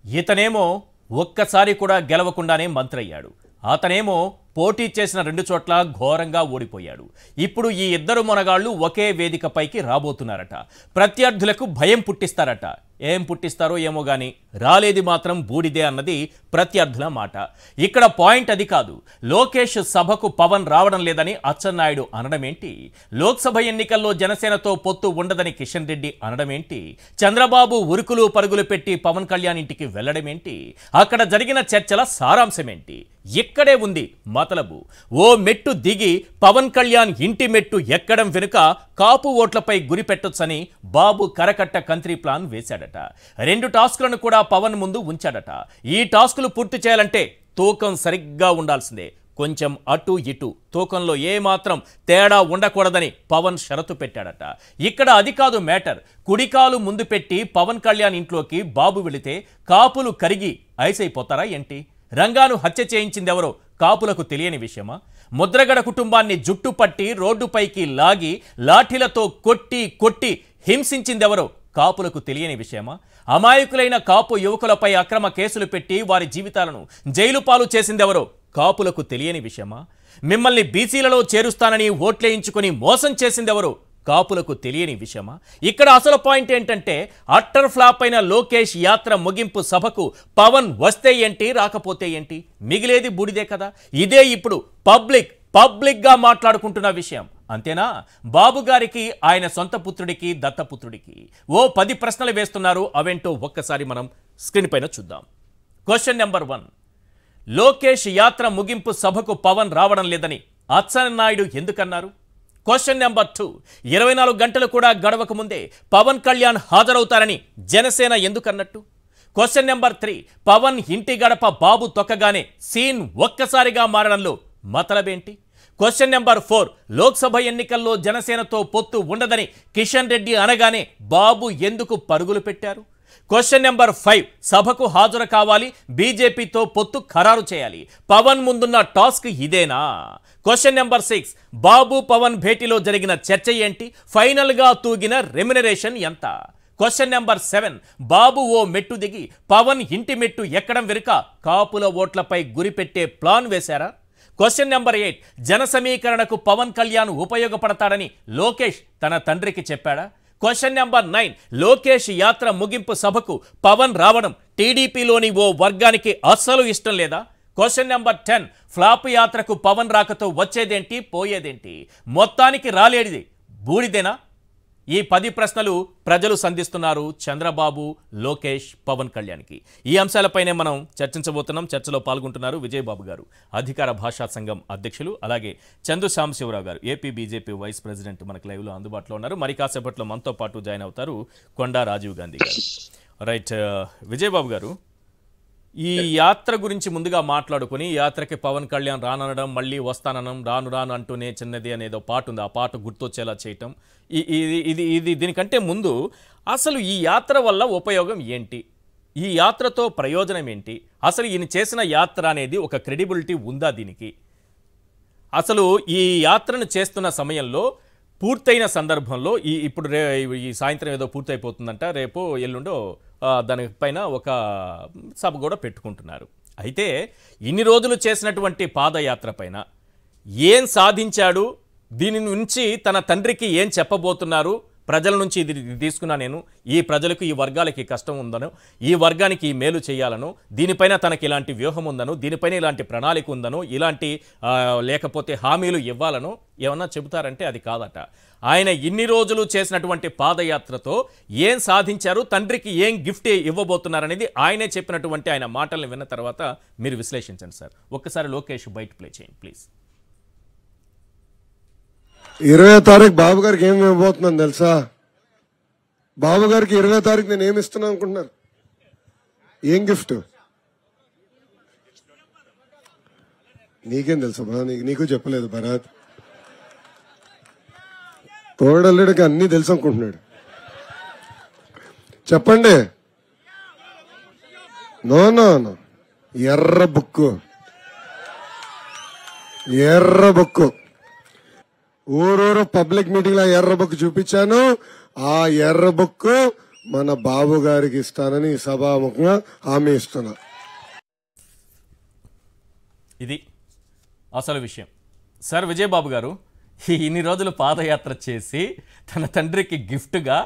ఇతనేమో ఒక్కసారి కూడా గెలవకుండానే మంత్రయ్యాడు. అతనేమో పోటీ చేసిన 2 చోట్ల ఘోరంగా ఓడిపోయాడు. ఇప్పుడు ఈ ఇద్దరు మొనగాళ్లు ఒకే వేదికపైకి రాబోతున్నారట. ప్రత్యర్థులకు భయం పుట్టిస్తారట. ఏం పుట్టిస్తారో ఏమో గాని రాలేది మాత్రం బూడిదే అన్నది ప్రత్యర్థుల మాట. ఇక్కడ పాయింట్ అది కాదు. లోకేష్ సభకు పవన్ రావడం లేదని అచ్చెన్నాయుడు అనడమేంటి? లోక్సభ ఎన్నికల్లో జనసేనతో పొత్తు ఉండదని కిషన్ రెడ్డి అనడమేంటి? చంద్రబాబు ఉరుకులు పరుగులు పెట్టి పవన్ కళ్యాణ్ ఇంటికి వెళ్లడమేంటి? అక్కడ జరిగిన చర్చల సారాంశమేంటి? ఇక్కడే ఉంది మతలబు. ఓ మెట్టు దిగి పవన్ కళ్యాణ్ ఇంటి మెట్టు ఎక్కడం వెనుక కాపు ఓట్లపై గురి పెట్టొచ్చని బాబు కరకట్ట కంత్రి ప్లాన్ వేశాడట. 2 టాస్కులను కూడా పవన్ ముందు ఉంచాడట. ఈ టాస్కులు పూర్తి చేయాలంటే తూకం సరిగ్గా ఉండాల్సిందే. కొంచెం అటు ఇటు తూకంలో ఏమాత్రం తేడా ఉండకూడదని పవన్ షరతు పెట్టాడట. ఇక్కడ అది కాదు మ్యాటర్. కుడికాలు ముందు పెట్టి పవన్ కళ్యాణ్ ఇంట్లోకి బాబు వెళితే కాపులు కరిగి ఐసైపోతారా ఏంటి? రంగాను హత్య చేయించిందెవరో కాపులకు తెలియని విషయమా? ముద్రగడ కుటుంబాన్ని జుట్టు పట్టి రోడ్డుపైకి లాగి లాఠీలతో కొట్టి హింసించిందెవరో కాపులకు తెలియని విషయమా? అమాయకులైన కాపు యువకులపై అక్రమ కేసులు పెట్టి వారి జీవితాలను జైలు పాలు చేసిందెవరో కాపులకు తెలియని విషయమా? మిమ్మల్ని బీసీలలో చేరుస్తానని ఓట్లేయించుకుని మోసం చేసిందెవరో కాపులకు తెలియని విషయమా? ఇక్కడ అసలు పాయింట్ ఏంటంటే అట్టర్ ఫ్లాప్ అయిన లోకేష్ యాత్ర ముగింపు సభకు పవన్ వస్తే ఏంటి, రాకపోతే ఏంటి? మిగిలేది బూడిదే కదా. ఇదే ఇప్పుడు పబ్లిక్గా మాట్లాడుకుంటున్న విషయం. అంతేనా? బాబు గారికి, ఆయన సొంత పుత్రుడికి, దత్తపుత్రుడికి ఓ 10 ప్రశ్నలు వేస్తున్నారు. అవేంటో ఒక్కసారి మనం స్క్రీన్ పైన చూద్దాం. క్వశ్చన్ నెంబర్ 1, లోకేష్ యాత్ర ముగింపు సభకు పవన్ రావడం లేదని అచ్చెన్నాయుడు ఎందుకన్నారు? క్వశ్చన్ నెంబర్ 2, 24 గంటలు కూడా గడవక ముందే పవన్ కళ్యాణ్ హాజరవుతారని జనసేన ఎందుకన్నట్టు? క్వశ్చన్ నెంబర్ 3, పవన్ ఇంటి గడప బాబు తొక్కగానే సీన్ ఒక్కసారిగా మారడంలో మతలబేంటి? క్వశ్చన్ నెంబర్ 4, లోక్సభ ఎన్నికల్లో జనసేనతో పొత్తు ఉండదని కిషన్ రెడ్డి అనగానే బాబు ఎందుకు పరుగులు పెట్టారు? క్వశ్చన్ నెంబర్ 5, సభకు హాజరు కావాలి, బీజేపీతో పొత్తు ఖరారు చేయాలి, పవన్ ముందున్న టాస్క్ ఇదేనా? క్వశ్చన్ నెంబర్ 6, బాబు పవన్ భేటీలో జరిగిన చర్చ ఏంటి? ఫైనల్గా తూగిన రెమ్యునరేషన్ ఎంత? క్వశ్చన్ నెంబర్ 7, బాబు ఓ మెట్టు దిగి పవన్ ఇంటి మెట్టు ఎక్కడం వెనుక కాపుల ఓట్లపై గురిపెట్టే ప్లాన్ వేశారా? క్వశ్చన్ నెంబర్ 8, జన సమీకరణకు పవన్ కళ్యాణ్ ఉపయోగపడతాడని లోకేష్ తన తండ్రికి చెప్పాడా? క్వశ్చన్ నెంబర్ 9, లోకేష్ యాత్ర ముగింపు సభకు పవన్ రావడం టీడీపీలోని ఓ వర్గానికి అస్సలు ఇష్టం లేదా? క్వశ్చన్ నెంబర్ 10, ఫ్లాప్ యాత్రకు పవన్ రాకతో వచ్చేదేంటి, పోయేదేంటి? మొత్తానికి రాలేడిది బూడిదేనా? ఈ 10 ప్రశ్నలు ప్రజలు సంధిస్తున్నారు చంద్రబాబు, లోకేష్, పవన్ కళ్యాణ్కి. ఈ అంశాలపైనే మనం చర్చించబోతున్నాం. చర్చలో పాల్గొంటున్నారు విజయబాబు గారు, అధికార భాషా సంఘం అధ్యక్షులు, అలాగే చందు సాంబశివరావు గారు, ఏపీ బీజేపీ వైస్ ప్రెసిడెంట్, మనకు లైవ్లో అందుబాటులో ఉన్నారు. మరి కాసేపట్లో మనతో పాటు జాయిన్ అవుతారు కొండా రాజీవ్ గాంధీ గారు. రైట్, విజయబాబు గారు, ఈ యాత్ర గురించి ముందుగా మాట్లాడుకుని, యాత్రకి పవన్ కళ్యాణ్ రానడం, మళ్ళీ వస్తానడం, రాను అంటూనే చిన్నది అనేదో పాట ఉంది, ఆ పాట గుర్తొచ్చేలా చేయటం, ఇది దీనికంటే ముందు అసలు ఈ యాత్ర వల్ల ఉపయోగం ఏంటి? ఈ యాత్రతో ప్రయోజనం ఏంటి? అసలు ఈయన చేసిన యాత్ర అనేది ఒక క్రెడిబిలిటీ ఉందా దీనికి? అసలు ఈ యాత్రను చేస్తున్న సమయంలో, పూర్తయిన సందర్భంలో, ఇప్పుడు ఈ సాయంత్రం ఏదో పూర్తయిపోతుందంట, రేపు ఎల్లుండో దానిపైన ఒక సభ కూడా పెట్టుకుంటున్నారు. అయితే ఇన్ని రోజులు చేసినటువంటి పాదయాత్ర పైన ఏం సాధించాడు? దీని నుంచి తన తండ్రికి ఏం చెప్పబోతున్నారు? ప్రజల నుంచి ఇది తీసుకున్నా నేను, ఈ ప్రజలకు, ఈ వర్గాలకి కష్టం ఉందనో, ఈ వర్గానికి ఈ మేలు చేయాలనో, దీనిపైన తనకి ఇలాంటి వ్యూహం ఉందనో, దీనిపైన ఇలాంటి ప్రణాళిక ఉందనో, ఇలాంటి లేకపోతే హామీలు ఇవ్వాలనో ఏమన్నా చెబుతారంటే అది కాదట. ఆయన ఇన్ని రోజులు చేసినటువంటి పాదయాత్రతో ఏం సాధించారు, తండ్రికి ఏం గిఫ్ట్ ఇవ్వబోతున్నారనేది ఆయనే చెప్పినటువంటి ఆయన మాటల్ని విన్న తర్వాత మీరు విశ్లేషించండి సార్. ఒక్కసారి లోకేష్ బయట ప్లే చేయండి ప్లీజ్. 20వ తారీఖు బాబు గారికి ఏమి ఇవ్వబోతున్నాను తెలుసా? బాబు గారికి 20వ తారీఖు నేను ఏమి ఇస్తున్నాను అనుకుంటున్నారు? ఏం గిఫ్ట్? నీకేం తెలుసా బా? నీకు చెప్పలేదు భరత్. తోడల్లుడికి అన్ని తెలుసు అనుకుంటున్నాడు. చెప్పండి. నో ఎర్ర బుక్కు ఊరూరు పబ్లిక్ మీటింగ్ లో ఎర్ర బుక్ చూపించాను. ఆ ఎర్ర బుక్ మన బాబు గారికి ఇస్తానని సభాముఖంగా హామీ ఇస్తున్నా. ఇది అసలు విషయం. సార్ విజయబాబు గారు, ఇన్ని రోజులు పాదయాత్ర చేసి తన తండ్రికి గిఫ్ట్గా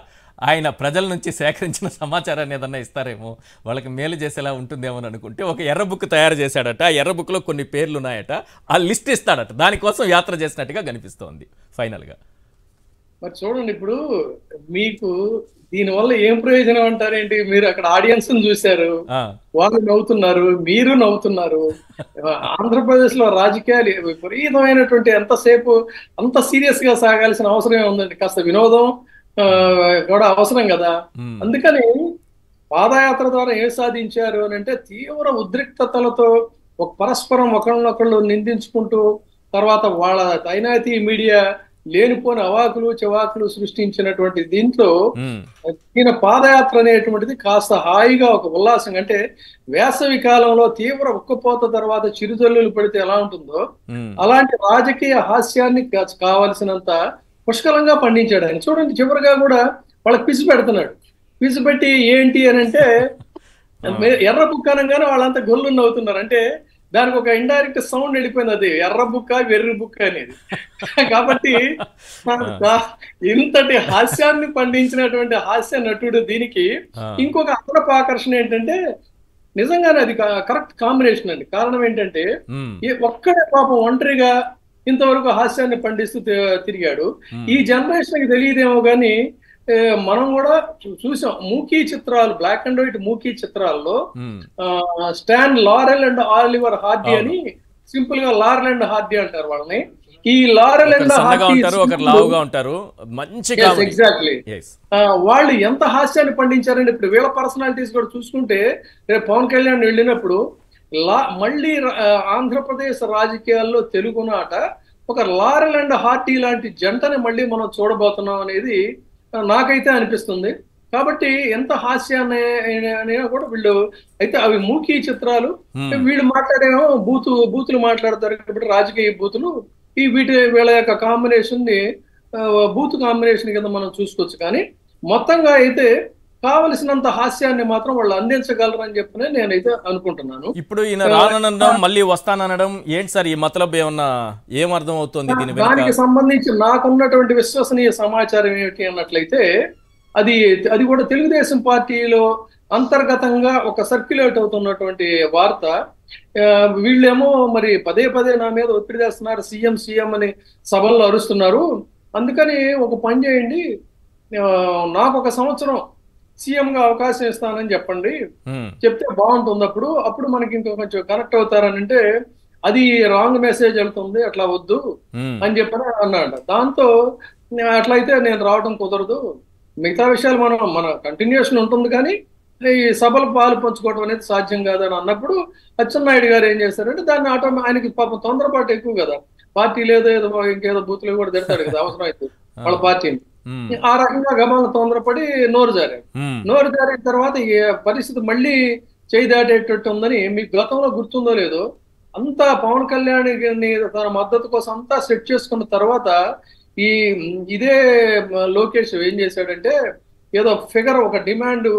ఆయన ప్రజల నుంచి సేకరించిన సమాచారాన్ని ఏదన్నా ఇస్తారేమో, వాళ్ళకి మేలు చేసేలా ఉంటుందేమో అనుకుంటే ఒక ఎర్ర బుక్ తయారు చేశాడట. ఆ ఎర్ర బుక్లో కొన్ని పేర్లు ఉన్నాయట, ఆ లిస్ట్ ఇస్తాడట. దానికోసం యాత్ర చేసినట్టుగా కనిపిస్తోంది ఫైనల్గా. మరి చూడండి, ఇప్పుడు మీకు దీనివల్ల ఏం ప్రయోజనం అంటారేంటి? మీరు అక్కడ ఆడియన్స్ చూశారు, వాళ్ళు నవ్వుతున్నారు, మీరు నవ్వుతున్నారు. ఆంధ్రప్రదేశ్ లో రాజకీయాలు విపరీతమైనటువంటి ఎంతసేపు అంత సీరియస్ గా సాగాల్సిన అవసరం ఏముందండి? కాస్త వినోదం కూడా అవసరం కదా. అందుకని పాదయాత్ర ద్వారా ఏం సాధించారు అని అంటే, తీవ్ర ఉద్రిక్తతలతో ఒక పరస్పరం ఒకళ్ళనొకళ్ళు నిందించుకుంటూ, తర్వాత వాళ్ళ తైనాతి మీడియా లేనిపోని అవాకులు చెవాకులు సృష్టించినటువంటి దీంట్లో ఈయన పాదయాత్ర అనేటువంటిది కాస్త హాయిగా ఒక ఉల్లాసం, అంటే వేసవి కాలంలో తీవ్ర ఉక్కపోత తర్వాత చిరుజల్లులు పడితే ఎలా ఉంటుందో అలాంటి రాజకీయ హాస్యాన్ని కావలసినంత పుష్కలంగా పండించాడు ఆయన. చూడండి, చివరిగా కూడా వాళ్ళకి పిసి పెడుతున్నాడు. పిసి పెట్టి ఏంటి అని అంటే, ఎర్ర బుక్ అనగానే వాళ్ళంతా గొల్లు నవ్వుతున్నారు. అంటే దానికి ఒక ఇండైరెక్ట్ సౌండ్ వెళ్ళిపోయింది, అది ఎర్ర బుక్క వెర్రి బుక్క అనేది. కాబట్టి ఇంతటి హాస్యాన్ని పండించినటువంటి హాస్య నటుడు దీనికి ఇంకొక అదనపు ఆకర్షణ ఏంటంటే, నిజంగానే అది కరెక్ట్ కాంబినేషన్ అండి. కారణం ఏంటంటే, ఒక్కడే పాపం ఒంటరిగా ఇంతవరకు హాస్యాన్ని పండిస్తూ తిరిగాడు. ఈ జనరేషన్ కి తెలియదేమో కానీ మనం కూడా చూసాం మూకీ చిత్రాలు, బ్లాక్ అండ్ వైట్ మూకీ చిత్రాల్లో Stan Laurel and Oliver Hardy అని, సింపుల్ గా లారెల్ అండ్ హార్డీ అంటారు వాళ్ళని. ఈ లారెల్ అండ్ హార్డీ ఎగ్జాక్ట్లీ వాళ్ళు ఎంత హాస్యాన్ని పండించారండి. ఇప్పుడు వీళ్ళ పర్సనాలిటీస్ కూడా చూసుకుంటే, రేపు పవన్ కళ్యాణ్ వెళ్ళినప్పుడు మళ్ళీ ఆంధ్రప్రదేశ్ రాజకీయాల్లో తెలుగునాట ఒక లారెల్ అండ్ హార్డీ లాంటి జంటని మళ్ళీ మనం చూడబోతున్నాం అనేది నాకైతే అనిపిస్తుంది. కాబట్టి ఎంత హాస్యాన్ని కూడా వీళ్ళు అయితే అవి మూకీ చిత్రాలు, వీళ్ళు మాట్లాడేమో బూతులు మాట్లాడతారు కాబట్టి రాజకీయ బూతులు. వీళ్ళ యొక్క కాంబినేషన్ ని బూత్ కాంబినేషన్ కింద మనం చూసుకోవచ్చు. కానీ మొత్తంగా అయితే కావలసినంత హాస్యాన్ని మాత్రం వాళ్ళు అందించగలరని చెప్పి నేనైతే అనుకుంటున్నాను. ఇప్పుడు ఈయన రాననడం మళ్ళీ వస్తాననడం ఏంటి సార్? ఈ మతలబ్ ఏమన్నా ఏం అర్థం అవుతుంది? దానికి సంబంధించి నాకున్నటువంటి విశ్వసనీయ సమాచారం ఏమిటి అన్నట్లయితే, అది కూడా తెలుగుదేశం పార్టీలో అంతర్గతంగా ఒక సర్క్యులేట్ అవుతున్నటువంటి వార్త. వీళ్ళేమో మరి పదే పదే నా మీద ఒత్తిడి చేస్తున్నారు, సీఎం అని సభల్లో అరుస్తున్నారు. అందుకని ఒక పని చేయండి, నాకు ఒక సంవత్సరం సీఎం గా అవకాశం ఇస్తానని చెప్పండి, చెప్తే బాగుంటుంది. అప్పుడు మనకి ఇంకో కొంచెం కనెక్ట్ అవుతారని అంటే, అది రాంగ్ మెసేజ్ వెళ్తుంది, అట్లా వద్దు అని చెప్పని అన్నాడు. దాంతో అట్లయితే నేను రావడం కుదరదు, మిగతా విషయాలు మన కంటిన్యూషన్ ఉంటుంది కానీ ఈ సభలు పాలు పంచుకోవడం అనేది సాధ్యం కాదని అన్నప్పుడు అచ్చెన్నాయుడు గారు ఏం చేశారంటే, దాన్ని ఆయనకి పాపం తొందరపాటు ఎక్కువ కదా, పార్టీ లేదో ఇంకేదో బూతులు కూడా తిడతాడు కదా అవసరం అయితే వాళ్ళ పార్టీని. ఆ రకంగా గమనం తొందరపడి నోరు జారిన తర్వాత ఈ పరిస్థితి మళ్ళీ చేయి దాటేటట్టు ఉందని మీకు గతంలో గుర్తుందో లేదో, అంతా పవన్ కళ్యాణ్ తన మద్దతు కోసం అంతా సెట్ చేసుకున్న తర్వాత ఇదే లోకేష్ ఏం చేశాడంటే, ఏదో ఫిగర్ ఒక డిమాండ్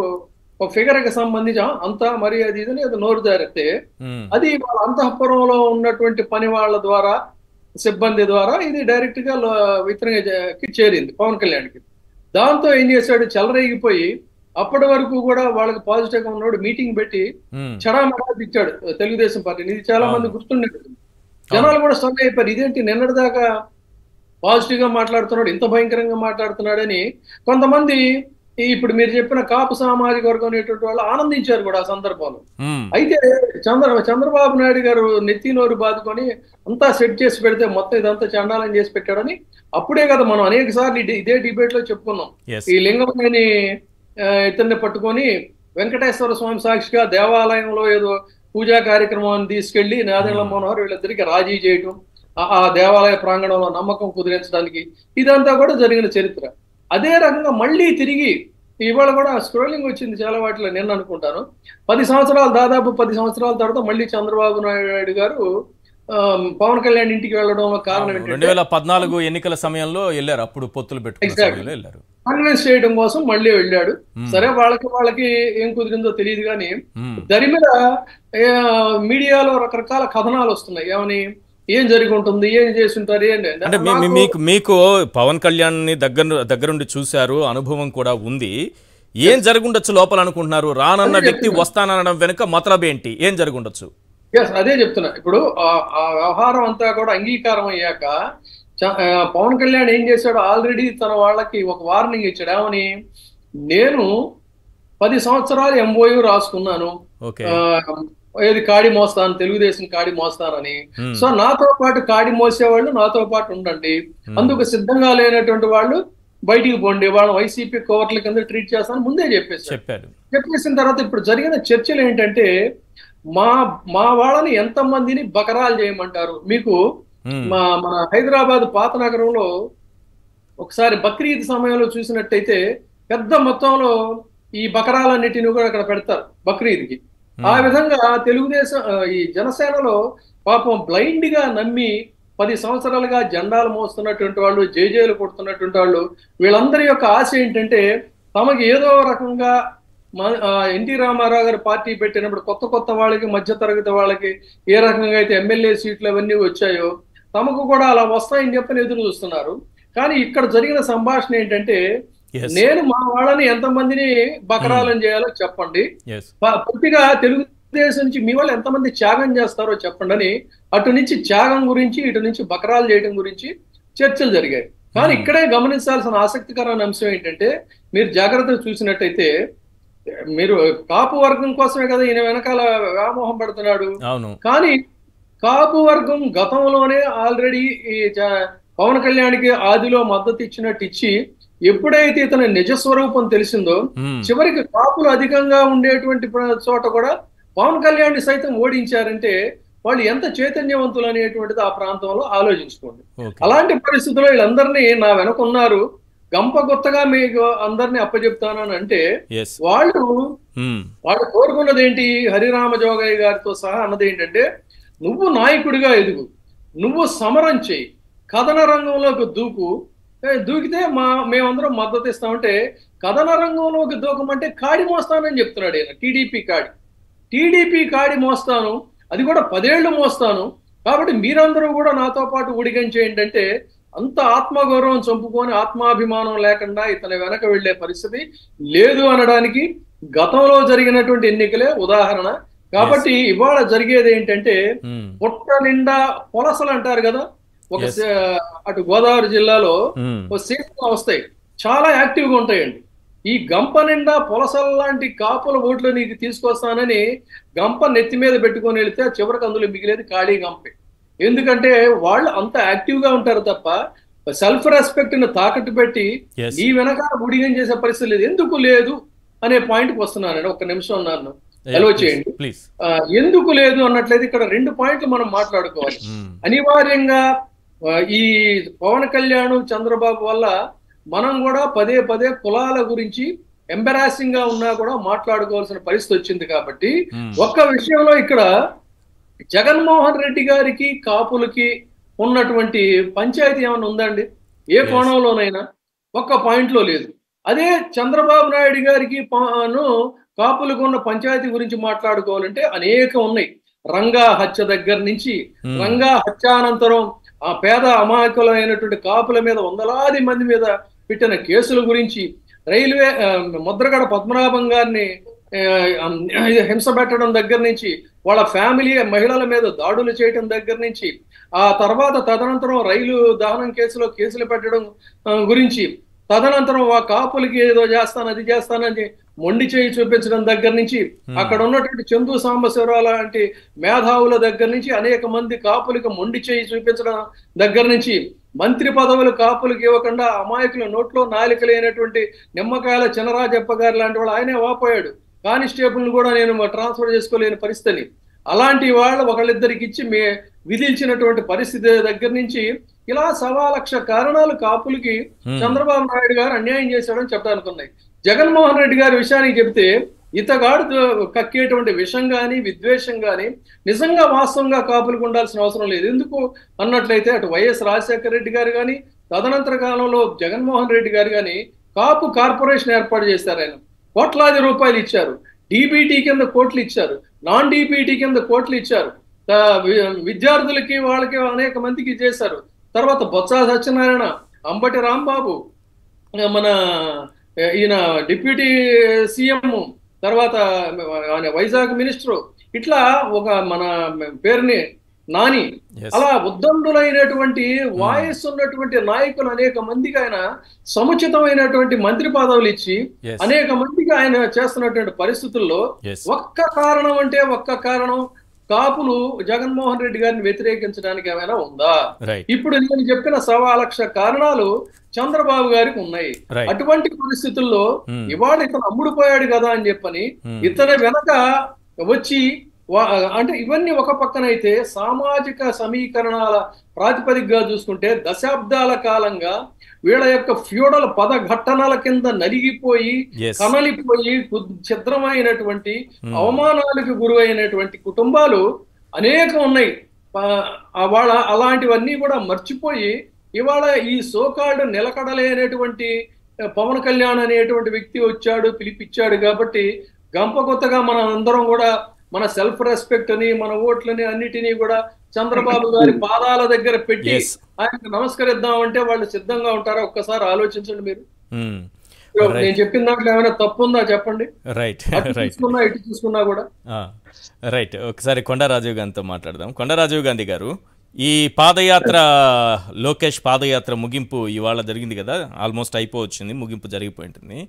ఒక ఫిగర్ కి సంబంధించి అంతా మరి అది ఇదని ఏదో నోరు జారితే, అది వాళ్ళ అంతఃపురంలో ఉన్నటువంటి పని వాళ్ళ ద్వారా సిబ్బంది ద్వారా ఇది డైరెక్ట్ గా ఇతనికి చేరింది పవన్ కళ్యాణ్కి. దాంతో ఏం చేశాడు, చెలరేగిపోయి అప్పటి వరకు కూడా వాళ్ళకి పాజిటివ్ గా ఉన్నాడు మీటింగ్ పెట్టి చడామడా ఇచ్చాడు తెలుగుదేశం పార్టీని. ఇది చాలా మంది గుర్తుండేది. జనాలు కూడా స్టన్ అయిపోయారు, ఇదేంటి నిన్నటిదాకా పాజిటివ్ గా మాట్లాడుతున్నాడు, ఇంత భయంకరంగా మాట్లాడుతున్నాడని. కొంతమంది ఇప్పుడు మీరు చెప్పిన కాపు సామాజిక వర్గం అనేటువంటి వాళ్ళు ఆనందించారు కూడా ఆ సందర్భంలో. అయితే చంద్రబాబు నాయుడు గారు నెత్తి నోరు బాదుకొని అంతా సెట్ చేసి పెడితే మొత్తం ఇదంతా చండాలం చేసి పెట్టాడని అప్పుడే కదా మనం అనేక సార్లు ఇదే డిబేట్ లో చెప్పుకున్నాం. ఈ లింగంలోని ఇతన్ని పట్టుకొని వెంకటేశ్వర స్వామి సాక్షిగా దేవాలయంలో ఏదో పూజా కార్యక్రమాన్ని తీసుకెళ్లి నాదెళ్ల మనోహర్ వీళ్ళిద్దరికి రాజీ చేయటం, ఆ దేవాలయ ప్రాంగణంలో నమ్మకం కుదిరించడానికి, ఇదంతా కూడా జరిగిన చరిత్ర. అదే రకంగా మళ్ళీ తిరిగి ఇవాళ కూడా స్క్రోలింగ్ వచ్చింది చాలా వాటిలో, నేను అనుకుంటాను 10 సంవత్సరాలు దాదాపు 10 సంవత్సరాల తర్వాత మళ్ళీ చంద్రబాబు నాయుడు గారు పవన్ కళ్యాణ్ ఇంటికి వెళ్ళడంలో కారణం ఏంటంటే 2014 ఎన్నికల సమయంలో వెళ్ళారు, అప్పుడు పొత్తులు పెట్టుకున్న సమయంలో వెళ్ళారు. కన్విన్స్ చేయడం కోసం మళ్ళీ వెళ్ళాడు. సరే, వాళ్ళకి ఏం కుదిరిందో తెలియదు కానీ దాని మీద మీడియాలో రకరకాల కథనాలు వస్తున్నాయి. ఏమని, ఏం జరిగి ఉంటుంది, ఏం చేసి ఉంటారు అంటే మీకు పవన్ కళ్యాణ్ ని దగ్గరుండి చూశారు, అనుభవం కూడా ఉంది. ఏం జరుగుండొచ్చు లోపల అనుకుంటున్నారు? రానన్న వ్యక్తి వస్తానడం వెనుక మతలబ్ ఏంటి? ఏం జరుగుండొచ్చు? అదే చెప్తున్నా. ఇప్పుడు ఆ వ్యవహారం అంతా కూడా అంగీకారం అయ్యాక పవన్ కళ్యాణ్ ఏం చేశాడు, ఆల్రెడీ తన వాళ్ళకి ఒక వార్నింగ్ ఇచ్చాడు. ఏమని, నేను 10 సంవత్సరాలు ఎంఓయూ రాసుకున్నాను, ఏది కాడి మోస్తాను, తెలుగుదేశం కాడి మోస్తానని. సో నాతో పాటు కాడి మోసేవాళ్ళు నాతో పాటు ఉండండి, అందుకు సిద్ధంగా లేనటువంటి వాళ్ళు బయటికి పోండి, వాళ్ళ వైసీపీ కోవర్ట్ల కింద ట్రీట్ చేస్తాను ముందే చెప్పేసిన తర్వాత ఇప్పుడు జరిగిన చర్చలు ఏంటంటే, మా వాళ్ళని ఎంతమందిని బకరాలు చేయమంటారు? మీకు మన హైదరాబాద్ పాత నగరంలో ఒకసారి బక్రీద్ సమయంలో చూసినట్టయితే పెద్ద మొత్తంలో ఈ బకరాలన్నిటిని కూడా అక్కడ పెడతారు బక్రీద్కి. ఆ విధంగా తెలుగుదేశం ఈ జనసేనలో పాపం బ్లైండ్ గా నమ్మి 10 సంవత్సరాలుగా జెండాలు మోస్తున్నటువంటి వాళ్ళు, జేజేలు కొడుతున్నటువంటి వాళ్ళు, వీళ్ళందరి యొక్క ఆశ ఏంటంటే తమకి ఏదో రకంగా ఎన్టీ రామారావు గారు పార్టీ పెట్టినప్పుడు కొత్త వాళ్ళకి, మధ్య తరగతి వాళ్ళకి ఏ రకంగా అయితే ఎమ్మెల్యే సీట్లు అవన్నీ వచ్చాయో తమకు కూడా అలా వస్తాయని చెప్పని ఎదురు చూస్తున్నారు. కానీ ఇక్కడ జరిగిన సంభాషణ ఏంటంటే, నేను మా వాళ్ళని ఎంతమందిని బకరాలను చేయాలో చెప్పండి, పూర్తిగా తెలుగుదేశం నుంచి మీ వాళ్ళు ఎంతమంది త్యాగం చేస్తారో చెప్పండి అని అటు నుంచి త్యాగం గురించి, ఇటు నుంచి బకరాలు చేయడం గురించి చర్చలు జరిగాయి. కానీ ఇక్కడే గమనించాల్సిన ఆసక్తికరమైన అంశం ఏంటంటే, మీరు జాగ్రత్తగా చూసినట్టయితే, మీరు కాపు వర్గం కోసమే కదా ఈయన వెనకాల వ్యామోహం పడుతున్నాడు. కానీ కాపు వర్గం గతంలోనే ఆల్రెడీ ఈ పవన్ కళ్యాణ్కి ఆదిలో మద్దతు ఇచ్చి ఎప్పుడైతే ఇతని నిజస్వరూపం తెలిసిందో, చివరికి కాపులు అధికంగా ఉండేటువంటి చోట కూడా పవన్ కళ్యాణ్ సైతం ఓడించారంటే వాళ్ళు ఎంత చైతన్యవంతులు అనేటువంటిది ఆ ప్రాంతంలో ఆలోచించుకోండి. అలాంటి పరిస్థితుల్లో వీళ్ళందరినీ నా వెనక ఉన్నారు, గంప కొత్తగా మీకు అందరినీ అప్పచెప్తానని అంటే వాళ్ళు కోరుకున్నది ఏంటి? హరిరామ జోగయ్య గారితో సహా అన్నది ఏంటంటే, నువ్వు నాయకుడిగా ఎదుగు, నువ్వు సమరం చేయి, కథన రంగంలోకి దూకితే మేమందరం మద్దతు ఇస్తామంటే, కథన రంగంలోకి దూకమంటే కాడి మోస్తానని చెప్తున్నాడు ఆయన. టీడీపీ కాడి మోస్తాను, అది కూడా 10 ఏళ్లు మోస్తాను, కాబట్టి మీరందరూ కూడా నాతో పాటు ఊడిగంచేయండి అంటే, అంత ఆత్మగౌరవం చంపుకొని ఆత్మాభిమానం లేకుండా ఇతని వెనక వెళ్లే పరిస్థితి లేదు అనడానికి గతంలో జరిగినటువంటి ఎన్నికలే ఉదాహరణ. కాబట్టి ఇవాళ జరిగేది ఏంటంటే, పుట్ట నిండా పొలసలు అంటారు కదా, అటు గోదావరి జిల్లాలో సీట్లు వస్తాయి, చాలా యాక్టివ్ గా ఉంటాయండి. ఈ గంప నిండా పొలసల లాంటి కాపుల ఓట్లు నీకు తీసుకొస్తానని గంప నెత్తి మీద పెట్టుకొని వెళితే చివరికి అందులో మిగిలేది ఖాళీ గంపే. ఎందుకంటే వాళ్ళు అంత యాక్టివ్ గా ఉంటారు తప్ప సెల్ఫ్ రెస్పెక్ట్ ని తాకట్టు పెట్టి ఈ వెనకాల గుడిగం చేసే పరిస్థితి లేదు. ఎందుకు లేదు అనే పాయింట్కి వస్తున్నానండి. ఒక్క నిమిషం నన్ను అలో చేయండి. ఎందుకు లేదు అన్నట్లయితే ఇక్కడ 2 పాయింట్లు మనం మాట్లాడుకోవాలి. అనివార్యంగా ఈ పవన్ కళ్యాణ్ చంద్రబాబు వల్ల మనం కూడా పదే కులాల గురించి ఎంబరాసింగ్ గా ఉన్నా కూడా మాట్లాడుకోవాల్సిన పరిస్థితి వచ్చింది. కాబట్టి ఒక్క విషయంలో ఇక్కడ జగన్మోహన్ రెడ్డి గారికి కాపులకి ఉన్నటువంటి పంచాయతీ ఏమైనా ఉందండి? ఏ కోణంలోనైనా ఒక్క పాయింట్ లో లేదు. అదే చంద్రబాబు నాయుడు గారికి కాపులకు ఉన్న పంచాయతీ గురించి మాట్లాడుకోవాలంటే అనేకం ఉన్నాయి. రంగా హత్య దగ్గర నుంచి, రంగా హత్యానంతరం ఆ పేద అమాయకులైనటువంటి కాపుల మీద వందలాది మంది మీద పెట్టిన కేసుల గురించి, రైల్వే ముద్రగడ పద్మనాభం గారిని హింస పెట్టడం దగ్గర నుంచి, వాళ్ళ ఫ్యామిలీ మహిళల మీద దాడులు చేయడం దగ్గర నుంచి, ఆ తర్వాత తదనంతరం రైలు దహనం కేసులో కేసులు పెట్టడం గురించి, తదనంతరం ఆ కాపులకి ఏదో చేస్తాను అది చేస్తానని మొండి చేయి చూపించడం దగ్గర నుంచి, అక్కడ ఉన్నటువంటి చందు సాంబశివరావు లాంటి మేధావుల దగ్గర నుంచి అనేక మంది కాపులకి మొండి చేయి చూపించడం దగ్గర నుంచి, మంత్రి పదవులు కాపులకు ఇవ్వకుండా అమాయకుల నోట్లో నాలికలైనటువంటి నిమ్మకాయల చినరాజప్ప గారు లాంటి వాళ్ళు ఆయనే వాపోయాడు. కానిస్టేబుల్ని కూడా నేను ట్రాన్స్ఫర్ చేసుకోలేని పరిస్థితిని, అలాంటి వాళ్ళు ఒకళ్ళిద్దరికి ఇచ్చి విధించినటువంటి పరిస్థితి దగ్గర నుంచి ఇలా 1,00,000 కారణాలు కాపులకి చంద్రబాబు నాయుడు గారు అన్యాయం చేశాడని చెప్పడానికి ఉన్నాయి. జగన్మోహన్ రెడ్డి గారి విషయానికి చెప్తే ఇతగాడు కక్కేటువంటి విషం కానీ విద్వేషం కానీ నిజంగా వాస్తవంగా కాపులకు ఉండాల్సిన అవసరం లేదు. ఎందుకు అన్నట్లయితే అటు వైఎస్ రాజశేఖర రెడ్డి గారు కానీ తదనంతర కాలంలో జగన్మోహన్ రెడ్డి గారు కానీ కాపు కార్పొరేషన్ ఏర్పాటు చేశారు. ఆయన కోట్లాది రూపాయలు ఇచ్చారు. డీబీటీ కింద కోట్లు ఇచ్చారు, నాన్ డీబీటీ కింద కోట్లు ఇచ్చారు, విద్యార్థులకి వాళ్ళకి అనేక మందికి చేశారు. తర్వాత బొత్స సత్యనారాయణ, అంబటి రాంబాబు, మన ఈయన డిప్యూటీ సీఎం, తర్వాత వైజాగ్ మినిస్టరు, ఇట్లా ఒక మన పేరుని నాని, అలా ఉద్దండులైనటువంటి వాయిస్ ఉన్నటువంటి నాయకులు అనేక మందికి ఆయన సముచితమైనటువంటి మంత్రి పదవులు ఇచ్చి అనేక మందికి ఆయన చేస్తున్నటువంటి పరిస్థితుల్లో ఒక్క కారణం కాపులు జగన్మోహన్ రెడ్డి గారిని వ్యతిరేకించడానికి ఏమైనా ఉందా? ఇప్పుడు నేను చెప్పిన 1,00,000 కారణాలు చంద్రబాబు గారికి ఉన్నాయి. అటువంటి పరిస్థితుల్లో ఇవాళ ఇతను అమ్ముడుపోయాడు కదా అని చెప్పని ఇతని వెనక వచ్చి అంటే ఇవన్నీ ఒక పక్కనైతే సామాజిక సమీకరణాల ప్రాతిపదికగా చూసుకుంటే దశాబ్దాల కాలంగా వీళ్ళ యొక్క ఫ్యూడల్ పదఘట్టనల కింద నలిగిపోయి కనలిపోయి ఛిద్రమైనటువంటి అవమానాలకు గురైనటువంటి కుటుంబాలు అనేకం ఉన్నాయి. వాళ్ళ అలాంటివన్నీ కూడా మర్చిపోయి ఇవాళ ఈ సోకాల్డ్ నిలకడలేనటువంటి పవన్ కళ్యాణ్ అనేటువంటి వ్యక్తి వచ్చాడు, పిలిపిచ్చాడు కాబట్టి గంప కొత్తగా మనం అందరం కూడా మన సెల్ఫ్ రెస్పెక్ట్ అని మన ఓట్లని అన్నిటినీ కూడా చంద్రబాబు గారి పాదాల దగ్గర పెట్టి ఆయనకు నమస్కరిద్దామంటే వాళ్ళు సిద్ధంగా ఉంటారా? ఒక్కసారి ఆలోచించండి మీరు. నేను చెప్పిన దాంట్లో ఏమైనా తప్పు ఉందా చెప్పండి. ఇటు చూసుకున్నా కూడా రైట్. ఒకసారి కొండా రాజీవ్ గాంధీతో మాట్లాడదాం. కొండా రాజీవ్ గాంధీ గారు, ఈ పాదయాత్ర, లోకేష్ పాదయాత్ర ముగింపు ఇవాళ జరిగింది కదా, ఆల్మోస్ట్ అయిపోవచ్చింది, ముగింపు జరిగిపోయి ఉంటుంది.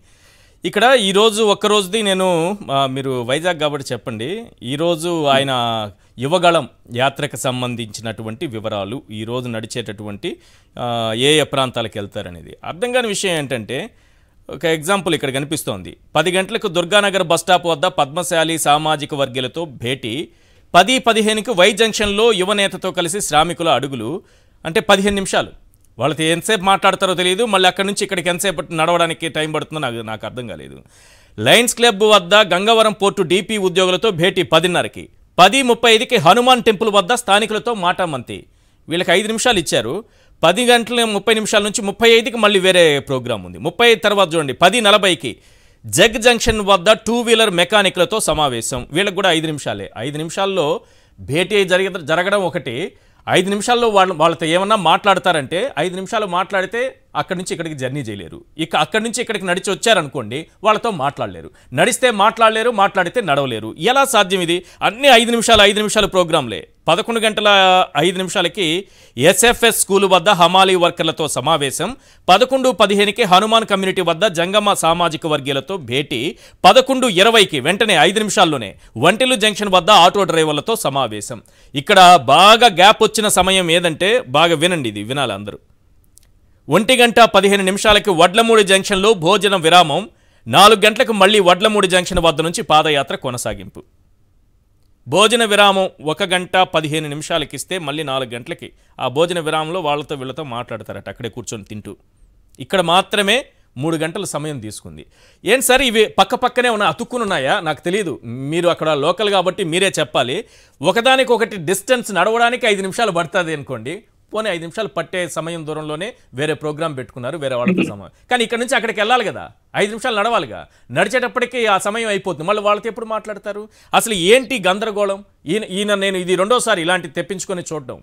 ఇక్కడ ఈరోజు ఒక్కరోజుది నేను, మీరు వైజాగ్ కాబట్టి చెప్పండి, ఈరోజు ఆయన యువగళం యాత్రకు సంబంధించినటువంటి వివరాలు, ఈరోజు నడిచేటటువంటి ఏ ఏ ప్రాంతాలకు వెళ్తారనేది అర్థం కాని విషయం ఏంటంటే, ఒక ఎగ్జాంపుల్ ఇక్కడ కనిపిస్తోంది. 10 గంటలకు దుర్గానగర్ బస్టాప్ వద్ద పద్మశాలి సామాజిక వర్గీయులతో భేటీ, 10:15కి వై జంక్షన్లో యువనేతతో కలిసి శ్రామికుల అడుగులు. అంటే 15 నిమిషాలు. వాళ్ళతో ఎంతసేపు మాట్లాడతారో తెలియదు, మళ్ళీ అక్కడి నుంచి ఇక్కడికి ఎంతసేపు నడవడానికి టైం పడుతుందో నాకు అర్థం కాలేదు. లయన్స్ క్లబ్ వద్ద గంగవరం పోర్టు డీపీ ఉద్యోగులతో భేటీ 10:30కి, 10:35కి హనుమాన్ టెంపుల్ వద్ద స్థానికులతో మాటామంతి. వీళ్ళకి 5 నిమిషాలు ఇచ్చారు. 10:30 నుంచి 35కి మళ్ళీ వేరే ప్రోగ్రాం ఉంది. 35 తర్వాత చూడండి 10:40కి జగ్ జంక్షన్ వద్ద 2 వీలర్ మెకానిక్లతో సమావేశం. వీళ్ళకి కూడా 5 నిమిషాలే. 5 నిమిషాల్లో భేటీ జరగడం ఒకటి, 5 నిమిషాల్లో వాళ్ళతో ఏమన్నా మాట్లాడతారంటే 5 నిమిషాలు మాట్లాడితే అక్కడి నుంచి ఇక్కడికి జర్నీ చేయలేరు. ఇక అక్కడి నుంచి ఇక్కడికి నడిచి వచ్చారనుకోండి, వాళ్ళతో మాట్లాడలేరు. నడిస్తే మాట్లాడలేరు, మాట్లాడితే నడవలేరు. ఎలా సాధ్యం ఇది? అన్నీ 5 నిమిషాలు ప్రోగ్రాంలే. 11:05కి ఎస్ఎఫ్ఎస్ స్కూలు వద్ద హమాలీ వర్కర్లతో సమావేశం. 11:15కి హనుమాన్ కమ్యూనిటీ వద్ద జంగమ సామాజిక వర్గీయులతో భేటీ. 11:20కి వెంటనే 5 నిమిషాల్లోనే వంటిల్లు జంక్షన్ వద్ద ఆటో డ్రైవర్లతో సమావేశం. ఇక్కడ బాగా గ్యాప్ వచ్చిన సమయం ఏదంటే, బాగా వినండి, ఇది వినాలి అందరూ. 1:15 వడ్లమూడి జంక్షన్లో భోజన విరామం. 4 గంటలకు మళ్ళీ వడ్లమూడి జంక్షన్ వద్ద నుంచి పాదయాత్ర కొనసాగింపు. భోజన విరామం 1:15 ఇస్తే మళ్ళీ 4 గంటలకి ఆ భోజన విరామంలో వాళ్ళతో వీళ్ళతో మాట్లాడతారట, అక్కడే కూర్చొని తింటూ. ఇక్కడ మాత్రమే 3 గంటల సమయం తీసుకుంది. ఏం సార్ ఇవి పక్కనే ఉన్నాయి, అతుక్కుని ఉన్నాయా? నాకు తెలియదు, మీరు అక్కడ లోకల్ కాబట్టి మీరే చెప్పాలి. ఒకదానికొకటి డిస్టెన్స్ నడవడానికి 5 నిమిషాలు పడుతుంది అనుకోండి, పోనీ 5 నిమిషాలు పట్టే సమయం దూరంలోనే వేరే ప్రోగ్రాం పెట్టుకున్నారు, వేరే వాళ్ళతో సమయం. కానీ ఇక్కడ నుంచి అక్కడికి వెళ్ళాలి కదా, 5 నిమిషాలు నడవాలిగా. నడిచేటప్పటికీ ఆ సమయం అయిపోతుంది, మళ్ళీ వాళ్ళతో ఎప్పుడు మాట్లాడతారు? అసలు ఏంటి గందరగోళం? నేను ఇది 2వ సారి ఇలాంటి తెప్పించుకొని చూడడం.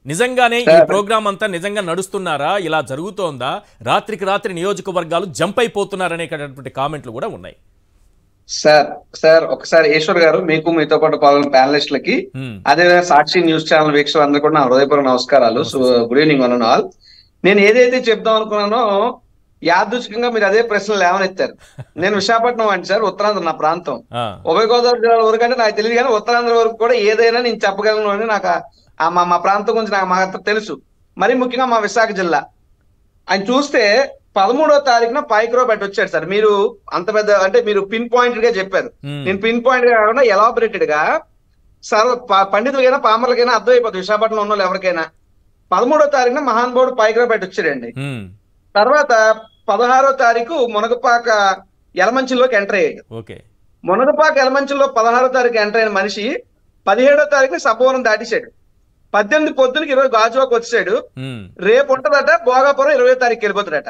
నిజంగానే ఈ ప్రోగ్రాం అంతా నిజంగా నడుస్తున్నారా, ఇలా జరుగుతోందా, రాత్రికి రాత్రి నియోజకవర్గాలు జంప్ అయిపోతున్నారనేటటువంటి కామెంట్లు కూడా ఉన్నాయి. సార్ ఒకసారి ఈశ్వర్ గారు, మీకు మీతో పాటు పాల్గొన్న ప్యానలిస్టులకి, అదే సాక్షి న్యూస్ ఛానల్ వీక్షకులు అందరూ కూడా నా హృదయపూర్వక నమస్కారాలు. Good evening one and all. నేను ఏదైతే చెప్దాం అనుకున్నానో యాదృచ్ఛికంగా మీరు అదే ప్రశ్నలు లేవనెత్తారు. నేను విశాఖపట్నం అండి సార్, ఉత్తరాంధ్ర నా ప్రాంతం. ఉభయ గోదావరి జిల్లాల వరకు అంటే నాకు తెలియదు, కానీ ఉత్తరాంధ్ర వరకు కూడా ఏదైనా నేను చెప్పగలను అని నాకు మా ప్రాంతం గురించి నాకు మాకు తెలుసు. మరి ముఖ్యంగా మా విశాఖ జిల్లా ఆయన చూస్తే 13వ తారీఖున పైక్రోపేట వచ్చాడు సార్. మీరు అంత పెద్ద అంటే మీరు పిన్ పాయింటెడ్ గా చెప్పారు, నేను పిన్ పాయింట్ గా కాకుండా ఎలాబరేటెడ్ గా సార్ పండితులకైనా పామర్లకైనా అర్థమైపోతుంది, విశాఖపట్నం ఉన్న వాళ్ళు ఎవరికైనా. 13వ తారీఖున మహానుభావుడు పైక్రోపేట వచ్చాడండి. తర్వాత 16వ తారీఖు మునగపాక యలమంచిలోకి ఎంటర్ అయ్యాడు. ఓకే. మునగపాక యలమంచిలో 16వ తారీఖు ఎంటర్ అయిన మనిషి 17వ తారీఖున సబ్బవరం దాటేశాడు. 18 పొద్దునకి 20 గాజువాకు వచ్చాడు. రేపు ఉంటదట భోగాపురం 20వ తారీఖు వెళ్ళిపోతాడట.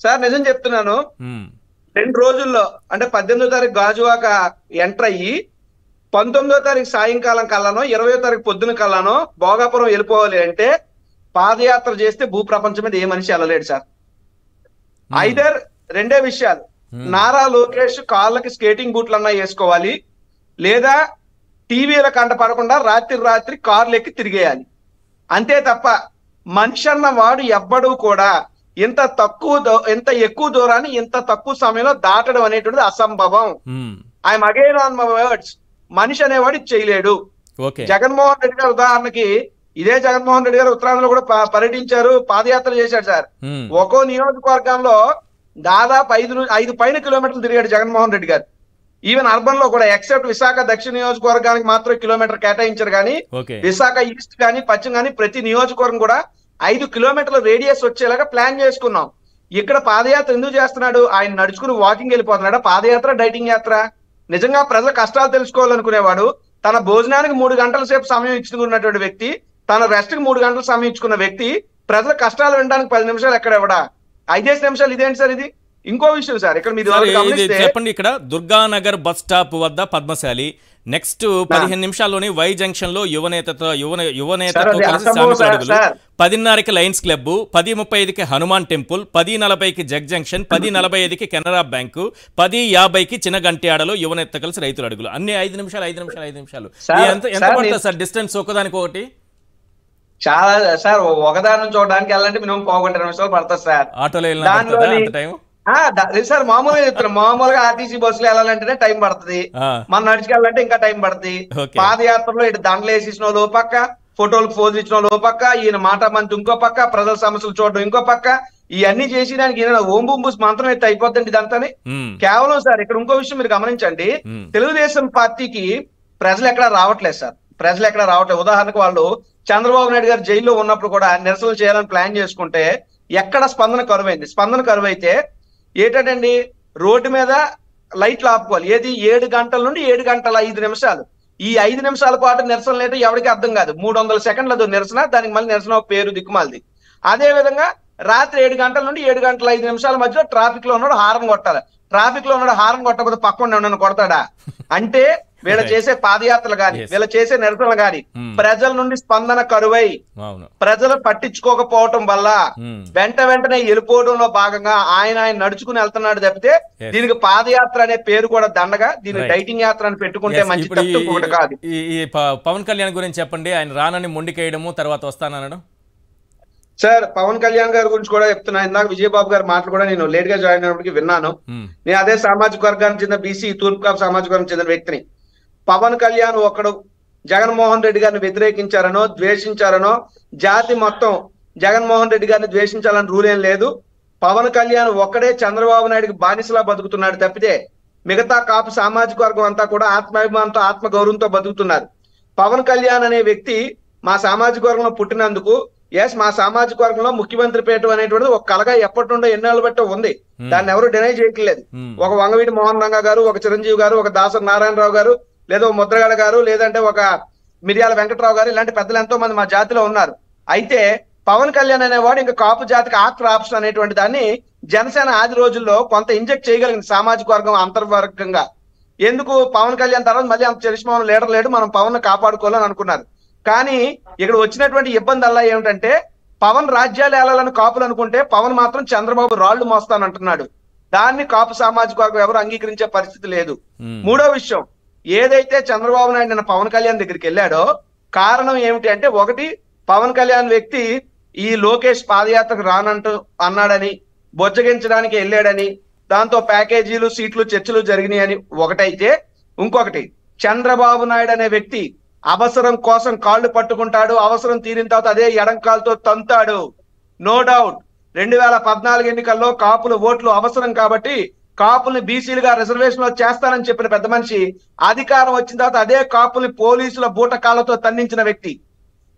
సార్ నిజం చెప్తున్నాను, 2 రోజుల్లో అంటే 18వ తారీఖు గాజువాక ఎంటర్ అయ్యి 19వ తారీఖు సాయంకాలం కల్లానో 20వ తారీఖు పొద్దున కల్లానో భోగాపురం వెళ్ళిపోవాలి అంటే పాదయాత్ర చేస్తే భూప్రపంచం మీద ఏ మనిషి వెళ్ళలేడు సార్. ఐదర్ రెండే విషయాలు, నారా లోకేష్ కాళ్ళకి స్కేటింగ్ బూట్లన్నా వేసుకోవాలి, లేదా టీవీల కంట పడకుండా రాత్రి కార్లు ఎక్కి తిరిగేయాలి. అంతే తప్ప మనిషి అన్న వాడు ఎవ్వడూ కూడా ఇంత ఎక్కువ దూరాన్ని ఇంత తక్కువ సమయంలో దాటడం అనేటువంటిది అసంభవం. I'm again on my words. మనిషి అనేవాడు ఇది చేయలేడు. జగన్మోహన్ రెడ్డి గారు ఉదాహరణకి, ఇదే జగన్మోహన్ రెడ్డి గారు ఉత్తరాంధ్రలో కూడా పర్యటించారు, పాదయాత్ర చేశాడు సార్. ఒక్కో నియోజకవర్గంలో దాదాపు 5 పైన కిలోమీటర్లు తిరిగాడు జగన్మోహన్ రెడ్డి గారు. ఈవెన్ అర్బన్ లో కూడా, ఎక్సెప్ట్ విశాఖ దక్షిణ నియోజకవర్గానికి మాత్రం కిలోమీటర్ కేటాయించారు కానీ విశాఖ ఈస్ట్ కానీ పశ్చిమ కానీ ప్రతి నియోజకవర్గం కూడా 5 కిలోమీటర్ల రేడియస్ వచ్చేలాగా ప్లాన్ చేసుకున్నాం. ఇక్కడ పాదయాత్ర ఎందుకు చేస్తున్నాడు? ఆయన నడుచుకుని వాకింగ్ వెళ్ళిపోతున్నాడా? పాదయాత్ర డైటింగ్ యాత్ర? నిజంగా ప్రజల కష్టాలు తెలుసుకోవాలనుకునేవాడు, తన భోజనానికి 3 గంటల సేపు సమయం ఇచ్చుకున్నటువంటి వ్యక్తి, తన రెస్ట్ కి 3 గంటలు సమయం ఇచ్చుకున్న వ్యక్తి ప్రజల కష్టాలు వినడానికి 10 నిమిషాలు ఎక్కడ ఇవ్వడా? 5 నిమిషాలు ఇదేంటి సార్? ఇది ఇంకో విషయం సార్. ఇక్కడ మీరు చెప్పండి, ఇక్కడ దుర్గానగర్ బస్ స్టాప్ వద్ద పద్మశాలి, నెక్స్ట్ 15 నిమిషాల్లోని వై జంక్షన్ లో యువనేతతో కలిసి శ్రామిక అడుగులు, 10:30కి లయన్స్ క్లబ్, 10:35కి హనుమాన్ టెంపుల్, 10:40కి జగ్ జంక్షన్, 10:45కి కెనరా బ్యాంకు, 10:50కి చిన్నగంట్యాడలో యువనేత కలిసి రైతుల అడుగులు. అన్ని 5 నిమిషాలు. ఎంత పడుతుంది సార్ డిస్టెన్స్ ఒకదానికి ఒకటి? చాలా సార్. ఒకదాని నుంచి చూడడానికి వెళ్ళాలంటే మినిమం 1.5 నిమిషాలు పడుతుంది సార్. ఆటోలో సార్ మామూలుగా చెప్తున్నా, మామూలుగా ఆర్టీసీ బస్సులో వెళ్ళాలంటేనే టైం పడుతుంది, మనం నడుచుకెళ్ళాలంటే ఇంకా టైం పడుతుంది. పాదయాత్రలో ఇటు దండలు వేసేసిన వాళ్ళు పక్క, ఫోటోలకు ఫోజులు ఇచ్చిన వాళ్ళు పక్క, ఈయన మాట మంచి ఇంకో పక్క, ప్రజల సమస్యలు చూడడం ఇంకో పక్క, ఇవన్నీ చేసేదానికి ఈయన ఓం బూంబూస్ మంత్రం అయితే అయిపోద్దండి ఇదంతానే. కేవలం సార్ ఇక్కడ ఇంకో విషయం మీరు గమనించండి, తెలుగుదేశం పార్టీకి ప్రజలు ఎక్కడ రావట్లేదు సార్. ప్రజలు ఎక్కడ రావట్లేదు. ఉదాహరణకు వాళ్ళు చంద్రబాబు నాయుడు గారు జైల్లో ఉన్నప్పుడు కూడా నిరసనలు చేయాలని ప్లాన్ చేసుకుంటే ఎక్కడ స్పందన కరువైంది. స్పందన కరువైతే ఏంటండి, రోడ్డు మీద లైట్లు ఆపుకోవాలి. ఏది 7 గంటల నుండి 7 గంటల 5 నిమిషాలు. ఈ 5 నిమిషాల పాటు నిరసన లేదో ఎవరికి అర్థం కాదు. 300 సెకండ్లతో నిరసన, దానికి మళ్ళీ నిరసన పేరు దిక్కుమాలది. అదే విధంగా రాత్రి 7 గంటల నుండి 7 గంటల 5 నిమిషాల మధ్యలో ట్రాఫిక్ లో ఉన్నాడు హారన్ కొట్టాలి. ట్రాఫిక్ లో ఉన్నాడు హారన్ కొట్టకపోతే పక్కన నన్ను కొడతాడా? అంటే వీళ్ళ చేసే పాదయాత్రలు గాని, వీళ్ళ చేసే నిరసనలు గాని ప్రజల నుండి స్పందన కరువై ప్రజలు పట్టించుకోకపోవటం వల్ల వెంటనే వెళ్ళిపోవడంలో భాగంగా ఆయన నడుచుకుని వెళ్తున్నాడు తప్పితే దీనికి పాదయాత్ర అనే పేరు కూడా దండగా, దీనికి డైటింగ్ యాత్ర అని పెట్టుకుంటే మంచి తప్పు కాదు. ఈ పవన్ కళ్యాణ్ గురించి చెప్పండి. ఆయన రానని మొండికేయడము, తర్వాత వస్తానడం. సార్ పవన్ కళ్యాణ్ గారి గురించి కూడా చెప్తున్నా. ఇందాక విజయబాబు గారి మాటలు కూడా నేను లేట్ గా జాయిన్ అయినప్పటికీ విన్నాను. నేను అదే సామాజిక వర్గానికి చెందిన బీసీ తూర్పుకాపు సామాజిక వర్గానికి చెందిన వ్యక్తిని. పవన్ కళ్యాణ్ ఒకడు జగన్మోహన్ రెడ్డి గారిని వ్యతిరేకించారనో ద్వేషించారనో, జాతి మొత్తం జగన్మోహన్ రెడ్డి గారిని ద్వేషించాలని రూల్ ఏం లేదు. పవన్ కళ్యాణ్ ఒక్కడే చంద్రబాబు నాయుడికి బానిసలా బతుకుతున్నాడు తప్పితే మిగతా కాపు సామాజిక వర్గం అంతా కూడా ఆత్మాభిమానంతో ఆత్మ గౌరవంతో బతుకుతున్నారు. పవన్ కళ్యాణ్ అనే వ్యక్తి మా సామాజిక వర్గంలో పుట్టినందుకు, మా సామాజిక వర్గంలో ముఖ్యమంత్రి పీఠం అనేటువంటిది ఒక కలగా ఎప్పటి నుండో ఎన్నేళ్ళ బట్టి ఉంది. దాన్ని ఎవరు డినై చేయట్లేదు. ఒక వంగవీటి మోహన్ రంగా గారు, ఒక చిరంజీవి గారు, ఒక దాసరి నారాయణరావు గారు, లేదా ముద్రగడ గారు, లేదంటే ఒక మిర్యాల వెంకటరావు గారు, ఇలాంటి పెద్దలు ఎంతో మంది మా జాతిలో ఉన్నారు. అయితే పవన్ కళ్యాణ్ అనేవాడు ఇంకా కాపు జాతికి ఆఫ్టర్ ఆప్షన్ అనేటువంటి దాన్ని జనసేన ఆది రోజుల్లో కొంత ఇంజెక్ట్ చేయగలిగింది సామాజిక వర్గం అంతర్వర్గంగా. ఎందుకు పవన్ కళ్యాణ్ తర్వాత మళ్ళీ అంత చరిష్మా లీడర్ లేడు, మనం పవన్ కాపాడుకోవాలని అనుకున్నారు. కానీ ఇక్కడ వచ్చినటువంటి ఇబ్బంది అలా ఏమిటంటే, పవన్ రాజ్యాలు ఏలాలని కాపులు అనుకుంటే పవన్ మాత్రం చంద్రబాబు రాళ్లు మోస్తానంటున్నాడు. దాన్ని కాపు సామాజిక వర్గం ఎవరు అంగీకరించే పరిస్థితి లేదు. మూడో విషయం, ఏదైతే చంద్రబాబు నాయుడు నిన్న పవన్ కళ్యాణ్ దగ్గరికి వెళ్ళాడో కారణం ఏమిటి అంటే, ఒకటి పవన్ కళ్యాణ్ వ్యక్తి ఈ లోకేష్ పాదయాత్రకు రానంటూ అన్నాడని, బొజ్జగించడానికి వెళ్ళాడని, దాంతో ప్యాకేజీలు సీట్లు చర్చలు జరిగినాయని ఒకటైతే, ఇంకొకటి చంద్రబాబు నాయుడు అనే వ్యక్తి అవసరం కోసం కాళ్ళు పట్టుకుంటాడు, అవసరం తీరిన తర్వాత అదే ఎడంకాలతో తంతాడు. నో డౌట్ 2014 ఎన్నికల్లో కాపుల ఓట్లు అవసరం కాబట్టి కాపుల్ని బీసీలుగా రిజర్వేషన్ లో చేస్తానని చెప్పిన పెద్ద మనిషి అధికారం వచ్చిన తర్వాత అదే కాపుల్ని పోలీసుల బూటకాలతో తన్నించిన వ్యక్తి.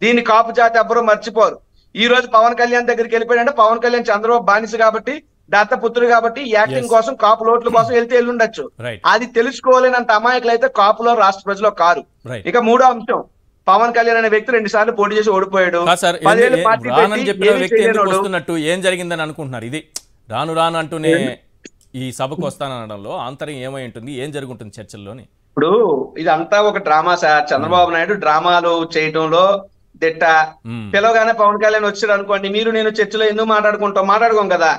దీన్ని కాపు జాతి ఎవ్వరూ మర్చిపోరు. ఈ రోజు పవన్ కళ్యాణ్ దగ్గరికి వెళ్ళిపోయాడంటే పవన్ కళ్యాణ్ చంద్రబాబు బానిస కాబట్టి దత్తపుత్రుడు కాబట్టి యాక్టింగ్ కోసం కాపు లోట్ల కోసం వెళ్తే వెళ్ళుండొచ్చు. రైట్ అది తెలుసుకోలేనంత అమాయకులు అయితే కాపులో రాష్ట్ర ప్రజలు కారు. రైట్ ఇక మూడో అంశం, పవన్ కళ్యాణ్ అనే వ్యక్తి 2 సార్లు పోటీ చేసి ఓడిపోయాడు. కాదు సార్, 10 ఏళ్ళు పార్టీ రానని పెట్టి చెప్పిన ఏమీ వ్యక్తి ఎందుకు చేయలేనోడు. వస్తున్నట్టు ఏం జరిగిందని అనుకుంటున్నారు? ఇది రాను రాను అంటూనే ఈ సభకు వస్తానడంలో ఆంతర్యం ఏమై ఉంటుంది, ఏం జరుగుతుంది చర్చల్లోని? ఇప్పుడు ఇదంతా ఒక డ్రామా సార్. చంద్రబాబు నాయుడు డ్రామాలు చేయటంలో దిట్ట. పిలవగానే పవన్ కళ్యాణ్ వచ్చాడు అనుకోండి, మీరు నేను చర్చలో ఎందుకు మాట్లాడుకోం కదా,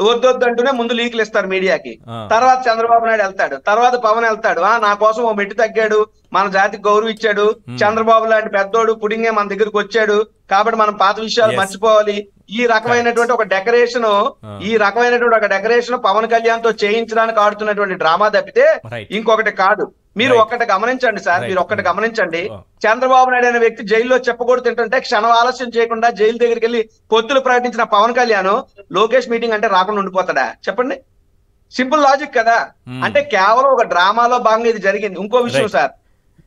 వద్దొద్దు అంటూనే ముందు లీకులు ఇస్తారు మీడియాకి. తర్వాత చంద్రబాబు నాయుడు వెళ్తాడు, తర్వాత పవన్ వెళ్తాడు. నా కోసం ఓ మెట్టు తగ్గాడు, మన జాతికి గౌరవం ఇచ్చాడు, చంద్రబాబు లాంటి పెద్దోడు పుడింగే మన దగ్గరికి వచ్చాడు కాబట్టి మనం పాత విషయాలు మర్చిపోవాలి. ఈ రకమైనటువంటి ఒక డెకరేషన్ పవన్ కళ్యాణ్ తో చేయించడానికి ఆడుతున్నటువంటి డ్రామా తప్పితే ఇంకొకటి కాదు. మీరు ఒక్కటి గమనించండి సార్, మీరు ఒక్కటి గమనించండి. చంద్రబాబు నాయుడు అనే వ్యక్తి జైల్లో చెప్పకూడదు తింటుంటే క్షణం ఆలస్యం చేయకుండా జైలు దగ్గరికి వెళ్ళి పొత్తులు ప్రకటించిన పవన్ కళ్యాణ్ లోకేష్ మీటింగ్ అంటే రాకుండా ఉండిపోతాడా? చెప్పండి. సింపుల్ లాజిక్ కదా. అంటే కేవలం ఒక డ్రామాలో భాగంగా ఇది జరిగింది. ఇంకో విషయం సార్,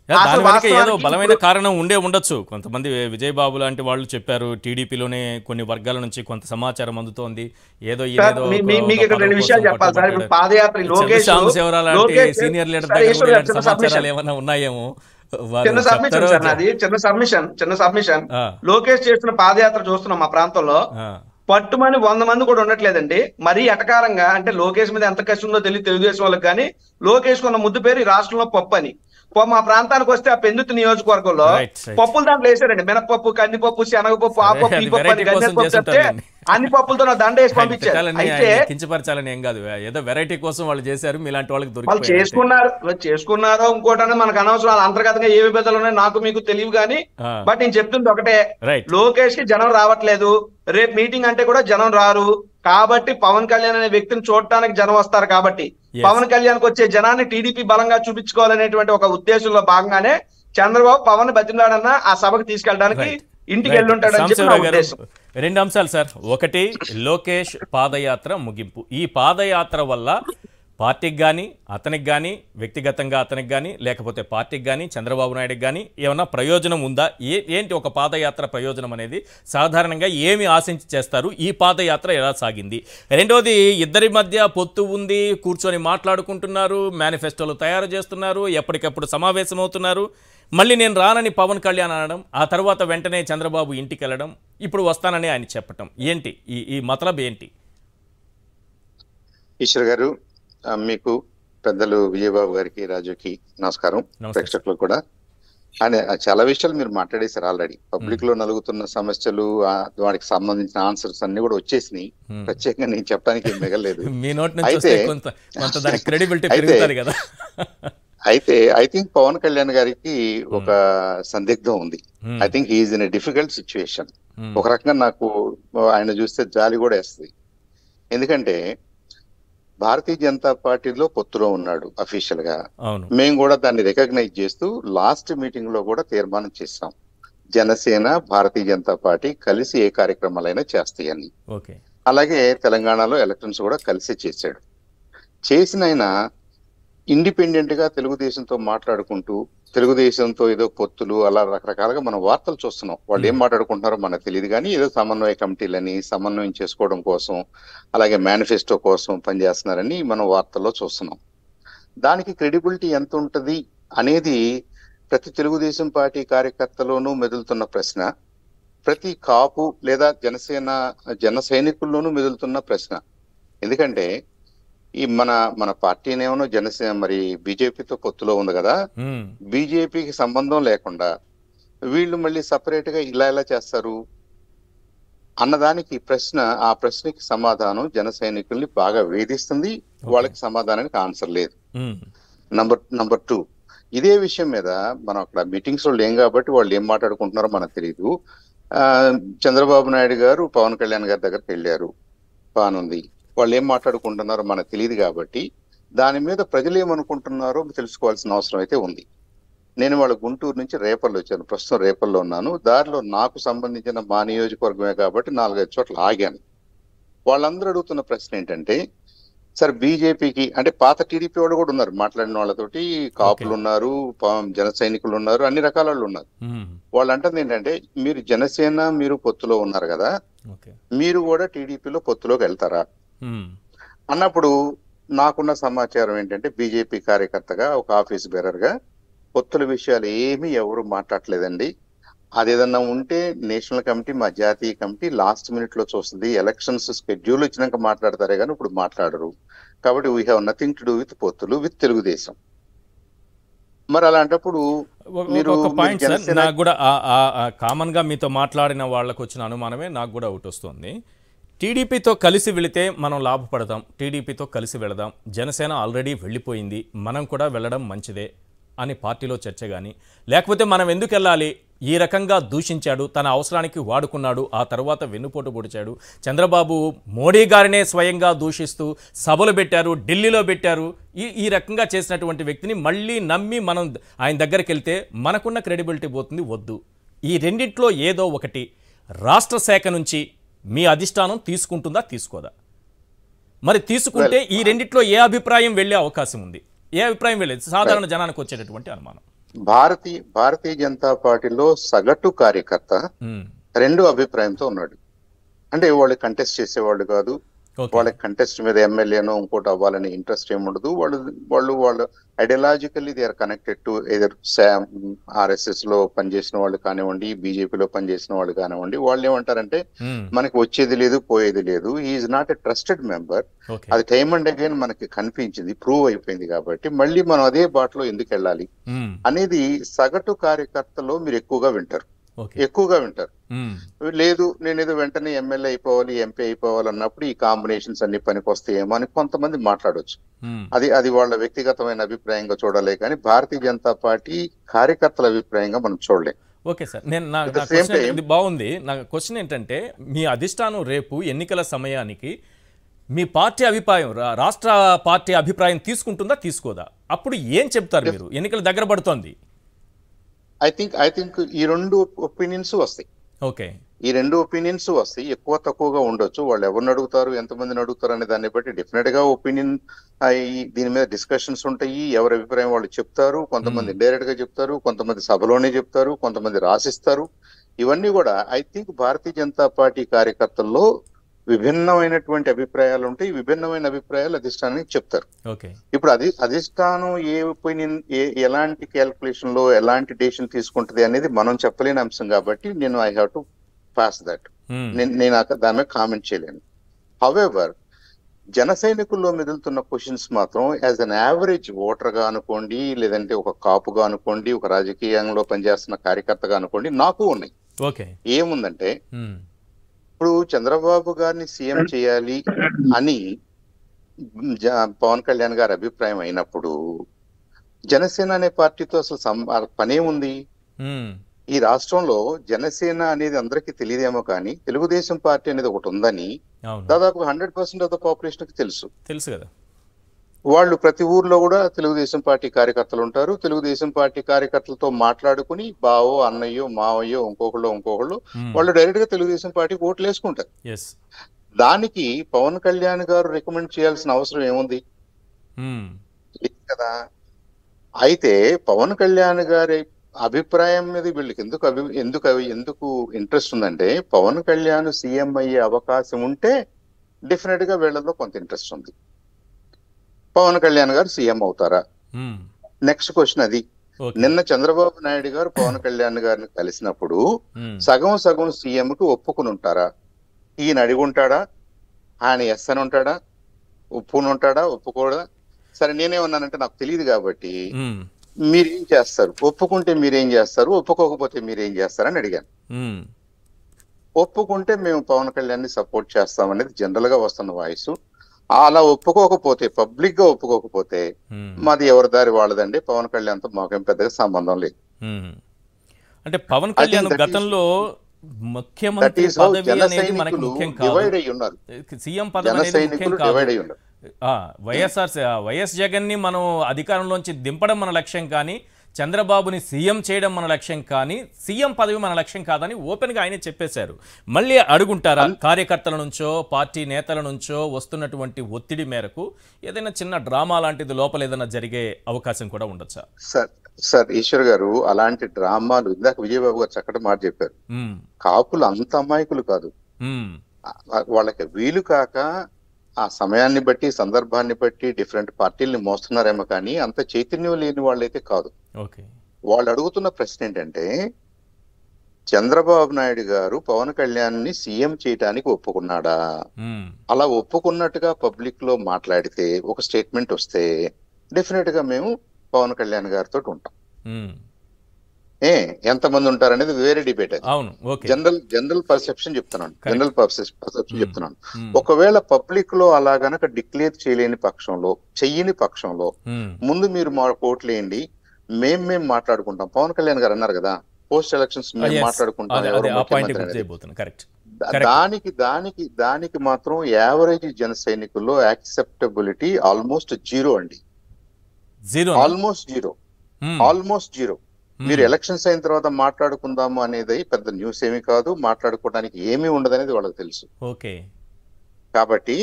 దాని వెనక ఏదో బలమైన కారణం ఉండొచ్చు. కొంతమంది విజయబాబు లాంటి వాళ్ళు చెప్పారు, టీడీపీలోనే కొన్ని వర్గాల నుంచి కొంత సమాచారం అందుతోంది, ఏదో మీకు ఇక్కడ 2 విషయాలు చెప్పాలి సార్. ఇప్పుడు పాదయాత్ర లోకేష్ సీనియర్ లీడర్ సమాచారాలు ఏమైనా ఉన్నాయేమో. చిన్న సబ్మిషన్ లోకేష్ చేస్తున్న పాదయాత్ర చూస్తున్నాం మా ప్రాంతంలో. పట్టుమని 100 మంది కూడా ఉండట్లేదండి. మరీ ఎటకారంగా, అంటే లోకేష్ మీద ఎంత కష్టం ఉందో తెలియదు తెలుగుదేశం వాళ్ళకి, కానీ లోకేష్ కొన్న ముద్దు పేరు ఈ రాష్ట్రంలో పప్పు అని. మా ప్రాంతానికి వస్తే ఆ పెందుతు నియోజకవర్గంలో పప్పులు దాంట్లో వేసారండి. మినపప్పు, కందిపప్పు, శనగపప్పు, ఆ పప్పు, ఈ పప్పు అని గన్నెపప్పు చెప్తే అన్ని పప్పులతో నా దండ వేసి పంపించారు. అయితే కించపరచాలని ఏం కాదు, ఏదో వెరైటీ కోసం వాళ్ళు చేశారు, మీలాంటి వాళ్ళకి వాళ్ళు చేసుకున్నారో ఇంకోటనే మనకు అనవసరం. వాళ్ళ అంతర్గతంగా ఏ విభేదాలు ఉన్నాయి నాకు మీకు తెలియదు కానీ, బట్ నేను చెప్తుంది ఒకటే, లోకేష్ కి జనం రావట్లేదు. రేపు మీటింగ్ అంటే కూడా జనం రారు కాబట్టి పవన్ కళ్యాణ్ అనే వ్యక్తిని చూడటానికి జనం వస్తారు కాబట్టి పవన్ కళ్యాణ్ కు వచ్చే జనాన్ని టీడీపీ బలంగా చూపించుకోవాలనేటువంటి ఒక ఉద్దేశంలో భాగంగానే చంద్రబాబు పవన్ బతిమలాడన్నా ఆ సభకు తీసుకెళ్ళడానికి ఇంటికి వెళ్ళుంటాడని చెప్పి నా ఉద్దేశం. 2 అంశాలు సార్. ఒకటి, లోకేష్ పాదయాత్ర ముగింపు. ఈ పాదయాత్ర వల్ల పార్టీకి కానీ, అతనికి కానీ, వ్యక్తిగతంగా అతనికి కానీ, లేకపోతే పార్టీకి కానీ, చంద్రబాబు నాయుడుకి కానీ ఏమన్నా ప్రయోజనం ఉందా? ఏంటి ఒక పాదయాత్ర ప్రయోజనం అనేది? సాధారణంగా ఏమి ఆశించి చేస్తారు? ఈ పాదయాత్ర ఎలా సాగింది? రెండోది, ఇద్దరి మధ్య పొత్తు ఉంది, కూర్చొని మాట్లాడుకుంటున్నారు, మేనిఫెస్టోలు తయారు చేస్తున్నారు, ఎప్పటికప్పుడు సమావేశం అవుతున్నారు. మళ్ళీ నేను రానని పవన్ కళ్యాణ్ అనడం, ఆ తర్వాత వెంటనే చంద్రబాబు ఇంటికి వెళ్ళడం, ఇప్పుడు వస్తానని ఆయన చెప్పటం, ఏంటి ఈ మతలబ్ ఏంటి? ఈశ్వర్ గారు, మీకు పెద్దలు విజయబాబు గారికి, రాజుకి నమస్కారం, ప్రేక్షకులకు కూడా. చాలా విషయాలు మీరు మాట్లాడేశారు ఆల్రెడీ. పబ్లిక్ లో నలుగుతున్న సమస్యలు, వాటికి సంబంధించిన ఆన్సర్స్ అన్ని కూడా వచ్చేసినాయి. ప్రత్యేకంగా నేను చెప్పడానికి మిగలేదు. అయితే ఐ థింక్ పవన్ కళ్యాణ్ గారికి ఒక సందిగ్ధం ఉంది. I think he's in a difficult situation. ఒక రకంగా నాకు ఆయన చూస్తే జాలి కూడా వేస్తుంది. ఎందుకంటే భారతీయ జనతా పార్టీలో పొత్తులో ఉన్నాడు అఫీషియల్ గా. మేము కూడా దాన్ని రికగ్నైజ్ చేస్తూ లాస్ట్ మీటింగ్ లో కూడా తీర్మానం చేశాం, జనసేన భారతీయ జనతా పార్టీ కలిసి ఏ కార్యక్రమాలైనా చేస్తాయని. అలాగే తెలంగాణలో ఎలక్షన్స్ కూడా కలిసి చేశాడు. చేసిన ఆయన ఇండిపెండెంట్ గా తెలుగుదేశంతో మాట్లాడుకుంటూ, తెలుగుదేశంతో ఏదో పొత్తులు అలా రకరకాలుగా మనం వార్తలు చూస్తున్నాం. వాళ్ళు ఏం మాట్లాడుకుంటున్నారో మనకు తెలియదు కానీ ఏదో సమన్వయ కమిటీలని సమన్వయం చేసుకోవడం కోసం, అలాగే మేనిఫెస్టో కోసం పనిచేస్తున్నారని మనం వార్తల్లో చూస్తున్నాం. దానికి క్రెడిబిలిటీ ఎంత ఉంటది అనేది ప్రతి తెలుగుదేశం పార్టీ కార్యకర్తలోనూ మెదులుతున్న ప్రశ్న, ప్రతి కాపు లేదా జన సైనికుల్లోనూ మెదులుతున్న ప్రశ్న. ఎందుకంటే ఈ మన పార్టీనేమో జనసేన మరి బీజేపీతో పొత్తులో ఉంది కదా, బీజేపీకి సంబంధం లేకుండా వీళ్ళు మళ్ళీ సపరేట్ గా ఇలా చేస్తారు అన్నదానికి ఆ ప్రశ్నకి సమాధానం జన సైనికుల్ని బాగా వేధిస్తుంది. వాళ్ళకి సమాధానానికి ఆన్సర్ లేదు. నంబర్ 2, ఇదే విషయం మీద మనం అక్కడ మీటింగ్స్ లో లేం కాబట్టి వాళ్ళు ఏం మాట్లాడుకుంటున్నారో మనకు తెలియదు. చంద్రబాబు నాయుడు గారు పవన్ కళ్యాణ్ గారి దగ్గరికి వెళ్ళారు, బానుంది. వాళ్ళు ఏం మాట్లాడుకుంటున్నారో మనకు తెలియదు కాబట్టి దాని మీద ప్రజలు ఏమనుకుంటున్నారో తెలుసుకోవాల్సిన అవసరం అయితే ఉంది. నేను వాళ్ళ గుంటూరు నుంచి రేపల్లో వచ్చాను, ప్రస్తుతం రేపల్లో ఉన్నాను. దారిలో నాకు సంబంధించిన మా నియోజకవర్గమే కాబట్టి 4-5 చోట్ల ఆగాను. వాళ్ళందరూ అడుగుతున్న ప్రశ్న ఏంటంటే, సార్ బీజేపీకి అంటే పాత టీడీపీ వాళ్ళు కూడా ఉన్నారు, మాట్లాడిన వాళ్ళతోటి కాపులు ఉన్నారు, జన సైనికులు ఉన్నారు, అన్ని రకాల వాళ్ళు ఉన్నారు. వాళ్ళు అంటుంది ఏంటంటే, మీరు జనసేన మీరు పొత్తులో ఉన్నారు కదా, మీరు కూడా టీడీపీలో పొత్తులోకి వెళ్తారా? అన్నప్పుడు నాకున్న సమాచారం ఏంటంటే బీజేపీ కార్యకర్తగా ఒక ఆఫీస్ బేరర్గా పొత్తుల విషయాలు ఏమీ ఎవరు మాట్లాడలేదండి. అదేదన్నా ఉంటే నేషనల్ కమిటీ, మా జాతీయ కమిటీ లాస్ట్ మినిట్ లో చూస్తుంది. ఎలక్షన్స్ స్కెడ్యూల్ వచ్చినాక మాట్లాడతారే కానీ ఇప్పుడు మాట్లాడరు. కాబట్టి we have nothing to do with పొత్తులు విత్ తెలుగుదేశం. మరి అలాంటప్పుడు మీరు ఒక పాయింట్ సార్, నాకు కూడా కామన్ గా మీతో మాట్లాడిన వాళ్ళకు వచ్చిన అనుమానమే నాకు కూడా ఒకటి వస్తుంది. టీడీపీతో కలిసి వెళితే మనం లాభపడతాం, టీడీపీతో కలిసి వెళదాం, జనసేన ఆల్రెడీ వెళ్ళిపోయింది, మనం కూడా వెళ్ళడం మంచిదే అని పార్టీలో చర్చ కానీ, లేకపోతే మనం ఎందుకు వెళ్ళాలి, ఈ రకంగా దూషించాడు, తన అవసరానికి వాడుకున్నాడు, ఆ తర్వాత వెన్నుపోటు పొడిచాడు, చంద్రబాబు మోడీ గారినే స్వయంగా దూషిస్తూ సభలు పెట్టారు, ఢిల్లీలో పెట్టారు, ఈ రకంగా చేసినటువంటి వ్యక్తిని మళ్ళీ నమ్మి మనం ఆయన దగ్గరికి వెళ్తే మనకున్న క్రెడిబిలిటీ పోతుంది. వద్దు, ఈ రెండింటిలో ఏదో ఒకటి రాష్ట్ర శాఖ నుంచి మీ అధిష్టానం తీసుకుంటుందా తీసుకోదా? మరి తీసుకుంటే ఈ రెండిట్లో ఏ అభిప్రాయం వెళ్ళే అవకాశం ఉంది? ఏ అభిప్రాయం వెళ్ళేది సాధారణ జనానికి వచ్చేటటువంటి అనుమానం? భారతీయ జనతా పార్టీలో సగటు కార్యకర్త రెండు అభిప్రాయంతో ఉన్నాడు. అంటే వాళ్ళు కంటెస్ట్ చేసేవాళ్ళు కాదు, వాళ్ళకి కంటెస్ట్ మీద ఎమ్మెల్యేనో ఇంకోటి అవ్వాలని ఇంట్రెస్ట్ ఏముండదు. వాళ్ళు ideologically they are connected to either RSS లో పనిచేసిన వాళ్ళు కానివ్వండి, బీజేపీలో పనిచేసిన వాళ్ళు కానివ్వండి. వాళ్ళు ఏమంటారంటే మనకి వచ్చేది లేదు పోయేది లేదు, is not a trusted member. అది టైమ్ అండ్ అగైన్ మనకి కనిపించింది, ప్రూవ్ అయిపోయింది. కాబట్టి మళ్ళీ మనం అదే బాటలో ఎందుకు వెళ్ళాలి అనేది సగటు కార్యకర్తలో మీరు ఎక్కువగా వింటారు. లేదు నేను ఏదో వెంటనే ఎమ్మెల్యే అయిపోవాలి, ఎంపీ అయిపోవాలి అన్నప్పుడు ఈ కాంబినేషన్స్ అన్ని పనికొస్తాయేమో అని కొంతమంది మాట్లాడవచ్చు. అది వాళ్ళ వ్యక్తిగతమైన అభిప్రాయంగా చూడాలి, కానీ భారతీయ జనతా పార్టీ కార్యకర్తల అభిప్రాయంగా మనం చూడలేం. ఓకే సార్, ఇది బాగుంది. నా క్వశ్చన్ ఏంటంటే, మీ అధిష్టానం రేపు ఎన్నికల సమయానికి మీ పార్టీ అభిప్రాయం, రాష్ట్ర పార్టీ అభిప్రాయం తీసుకుంటుందా తీసుకోదా? అప్పుడు ఏం చెప్తారు మీరు? ఎన్నికలు దగ్గర పడుతోంది. ఐ థింక్ ఈ రెండు ఒపీనియన్స్ వస్తాయి. ఓకే, ఈ రెండు ఒపీనియన్స్ వస్తాయి. ఎక్కువ తక్కువగా ఉండొచ్చు. వాళ్ళు ఎవరిని అడుగుతారు, ఎంతమందిని అడుగుతారు అనే దాన్ని బట్టి డెఫినెట్ గా ఒపీనియన్ దీని మీద డిస్కషన్స్ ఉంటాయి. ఎవరి అభిప్రాయం వాళ్ళు చెప్తారు. కొంతమంది డైరెక్ట్ గా చెప్తారు, కొంతమంది సభలోనే చెప్తారు, కొంతమంది రాసిస్తారు. ఇవన్నీ కూడా I think Bharatiya Janata party కార్యకర్తల్లో విభిన్నమైనటువంటి అభిప్రాయాలు ఉంటాయి. విభిన్నమైన అభిప్రాయాలు అధిష్టానానికి చెప్తారు. ఇప్పుడు అధిష్టానం ఏ ఒపీనియన్, ఎలాంటి క్యాల్కులేషన్ లో ఎలాంటి డెసిషన్ తీసుకుంటది అనేది మనం చెప్పలేని అంశం. కాబట్టి నేను I have to pass that. నేను దాని మీద కామెంట్ చేయలేను. హౌవెవర్, జన సైనికుల్లో మెదులుతున్న క్వశ్చన్స్ మాత్రం యాజ్ అన్ యావరేజ్ ఓటర్ గా అనుకోండి, లేదంటే ఒక కాపుగా అనుకోండి, ఒక రాజకీయంలో పనిచేస్తున్న కార్యకర్తగా అనుకోండి, నాకు ఉన్నాయి. ఏముందంటే, ఇప్పుడు చంద్రబాబు గారిని సీఎం చేయాలి అని పవన్ కళ్యాణ్ గారి అభిప్రాయం అయినప్పుడు జనసేన అనే పార్టీతో అసలు పనేముంది? ఈ రాష్ట్రంలో జనసేన అనేది అందరికీ తెలియదేమో కానీ తెలుగుదేశం పార్టీ అనేది ఒకటి ఉందని దాదాపు 100% ఆఫ్ ద పాపులేషన్ కి తెలుసు కదా. వాళ్ళు ప్రతి ఊర్లో కూడా తెలుగుదేశం పార్టీ కార్యకర్తలు ఉంటారు. తెలుగుదేశం పార్టీ కార్యకర్తలతో మాట్లాడుకుని బావో, అన్నయ్యో, మావయ్యో, ఇంకొకళ్ళు వాళ్ళు డైరెక్ట్ గా తెలుగుదేశం పార్టీకి ఓట్లు వేసుకుంటారు. దానికి పవన్ కళ్యాణ్ గారు రికమెండ్ చేయాల్సిన అవసరం ఏముంది కదా. అయితే పవన్ కళ్యాణ్ గారి అభిప్రాయం మీద వీళ్ళకి ఎందుకు ఇంట్రెస్ట్ ఉందంటే, పవన్ కళ్యాణ్ సీఎం అయ్యే అవకాశం ఉంటే డెఫినెట్ గా వీళ్ళలో కొంత ఇంట్రెస్ట్ ఉంది. పవన్ కళ్యాణ్ గారు సీఎం అవుతారా? నెక్స్ట్ క్వశ్చన్ అది. నిన్న చంద్రబాబు నాయుడు గారు పవన్ కళ్యాణ్ గారిని కలిసినప్పుడు సగం సీఎం కి ఒప్పుకుని ఉంటారా? ఈయన అడిగి ఉంటాడా? ఆయన ఎస్ అని ఉంటాడా? ఒప్పుకుని ఉంటాడా? ఒప్పుకోడా? సరే, నేనేమన్నానంటే నాకు తెలియదు కాబట్టి మీరేం చేస్తారు, ఒప్పుకుంటే మీరేం చేస్తారు, ఒప్పుకోకపోతే మీరేం చేస్తారని అడిగాను. ఒప్పుకుంటే మేము పవన్ కళ్యాణ్ ని సపోర్ట్ చేస్తామనేది జనరల్ గా వస్తున్న వాయిస్. అలా ఒప్పుకోకపోతే, పబ్లిక్ గా ఒప్పుకోకపోతే మాది ఎవరి దారి వాళ్ళదండి. పవన్ కళ్యాణ్ తో మాకేం పెద్దగా సంబంధం లేదు. అంటే పవన్ కళ్యాణ్ గతంలో ముఖ్యమంత్రి పదవి అనేది మనకి ముఖ్యం కాదు, సీఎం పదవి అనేది ముఖ్యం కాదు. వైఎస్ జగన్ ని మనం అధికారంలోంచి దింపడం మన లక్ష్యం కానీ, చంద్రబాబుని సీఎం చేయడం మన లక్ష్యం కానీ, సీఎం పదవి మన లక్ష్యం కాదని ఓపెన్ గా ఆయనే చెప్పేశారు. మళ్ళీ అడుగుంటారా కార్యకర్తల నుంచో పార్టీ నేతల నుంచో వస్తున్నటువంటి ఒత్తిడి మేరకు ఏదైనా చిన్న డ్రామా లాంటిది లోపల ఏదైనా జరిగే అవకాశం కూడా ఉండొచ్చా? సార్ ఈశ్వర్ గారు, అలాంటి డ్రామాలు ఇందాక విజయబాబు గారు చక్కటి మాట చెప్పారు. కాపులు అంత అమాయకులు కాదు. వాళ్ళకి వీలు కాక ఆ సమయాన్ని బట్టి సందర్భాన్ని బట్టి డిఫరెంట్ పార్టీల్ని మోస్తున్నారేమో కానీ అంత చైతన్యం లేని వాళ్ళైతే కాదు. ఓకే. వాళ్ళు అడుగుతున్న ప్రశ్న ఏంటంటే, చంద్రబాబు నాయుడు గారు పవన్ కళ్యాణ్ని సీఎం చేయడానికి ఒప్పుకున్నాడా? అలా ఒప్పుకున్నట్టుగా పబ్లిక్ లో మాట్లాడితే ఒక స్టేట్మెంట్ వస్తే డెఫినెట్ గా మేము పవన్ కళ్యాణ్ గారితో ఉంటాం. ఎంతమంది ఉంటారనేది వేరే డిబేట్. అది జనరల్ పర్సెప్షన్ చెప్తున్నాను. ఒకవేళ పబ్లిక్ లో అలా గనక డిక్లేర్ చేయలేని పక్షంలో, చెయ్యని పక్షంలో ముందు మీరు మా ఓట్లు వేయండి, మేము మాట్లాడుకుంటాం. పవన్ కళ్యాణ్ గారు అన్నారు కదా, పోస్ట్ ఎలక్షన్స్ మేము మాట్లాడుకుంటాం. దానికి మాత్రం యావరేజ్ జన సైనికుల్లో యాక్సెప్టబిలిటీ ఆల్మోస్ట్ జీరో అండి. Almost zero. మీరు ఎలక్షన్స్ అయిన తర్వాత మాట్లాడుకుందాము అనేది పెద్ద న్యూస్ ఏమీ కాదు, మాట్లాడుకోవడానికి ఏమీ ఉండదు అనేది వాళ్ళకి తెలుసు. కాబట్టి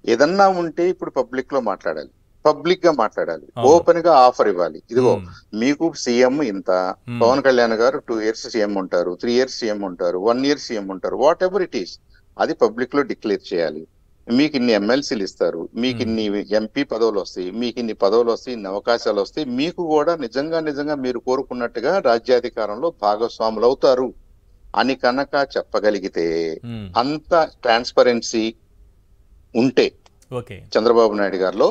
ఏదన్నా ఉంటే ఇప్పుడు పబ్లిక్ లో మాట్లాడాలి, పబ్లిక్ గా మాట్లాడాలి, ఓపెన్ గా ఆఫర్ ఇవ్వాలి. ఇదిగో మీకు సీఎం ఇంత, పవన్ కళ్యాణ్ గారు 2 years సీఎం ఉంటారు, 3 years సీఎం ఉంటారు, 1 year సీఎం ఉంటారు, వాట్ ఎవర్ ఇట్ ఈస్, అది పబ్లిక్ లో డిక్లేర్ చేయాలి. మీకు ఇన్ని ఎమ్మెల్సీలు ఇస్తారు, మీకు ఇన్ని ఎంపీ పదవులు వస్తాయి, మీకు ఇన్ని పదవులు వస్తాయి, ఇన్ని అవకాశాలు వస్తాయి, మీకు కూడా నిజంగా మీరు కోరుకున్నట్టుగా రాజ్యాధికారంలో భాగస్వాములు అవుతారు అని కనుక చెప్పగలిగితే, అంత ట్రాన్స్పరెన్సీ ఉంటే చంద్రబాబు నాయుడు గారిలో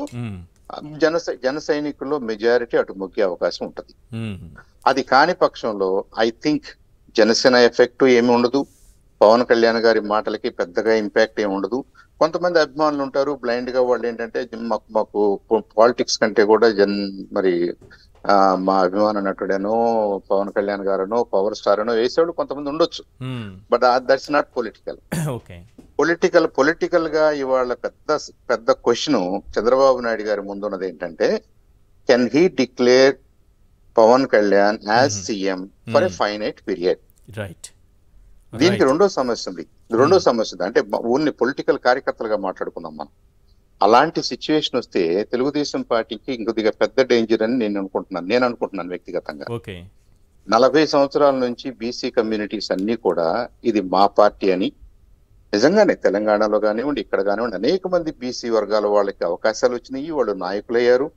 జన సైనికుల్లో మెజారిటీ అటు మొగ్గే అవకాశం ఉంటది. అది కాని పక్షంలో ఐ థింక్ జనసేన ఎఫెక్ట్ ఏమి ఉండదు, పవన్ కళ్యాణ్ గారి మాటలకి పెద్దగా ఇంపాక్ట్ ఏమి ఉండదు. కొంతమంది అభిమానులు ఉంటారు బ్లైండ్ గా, వాళ్ళు ఏంటంటే మాకు పాలిటిక్స్ కంటే కూడా మరి మా అభిమాన నటుడేనో పవన్ కళ్యాణ్ గారనో పవర్ స్టార్ అనో వేసేవాళ్ళు కొంతమంది ఉండొచ్చు. But that's not political. Political గా ఇవాళ పెద్ద క్వశ్చన్ చంద్రబాబు నాయుడు గారి ముందున్నది ఏంటంటే, can he declare Pavan Kalyan as CM for a finite period? దీనికి రెండో సమస్య ఉంది. అంటే ఊరిని పొలిటికల్ కార్యకర్తలుగా మాట్లాడుకుందాం మనం. అలాంటి సిచ్యువేషన్ వస్తే తెలుగుదేశం పార్టీకి ఇంకొద్దిగా పెద్ద డేంజర్ అని నేను అనుకుంటున్నాను వ్యక్తిగతంగా. 40 సంవత్సరాల నుంచి బీసీ కమ్యూనిటీస్ అన్ని కూడా ఇది మా పార్టీ అని, నిజంగానే తెలంగాణలో కానివ్వండి, ఇక్కడ కానివ్వండి, అనేక మంది బీసీ వర్గాల వాళ్ళకి అవకాశాలు వచ్చినాయి, వాళ్ళు నాయకులయ్యారు.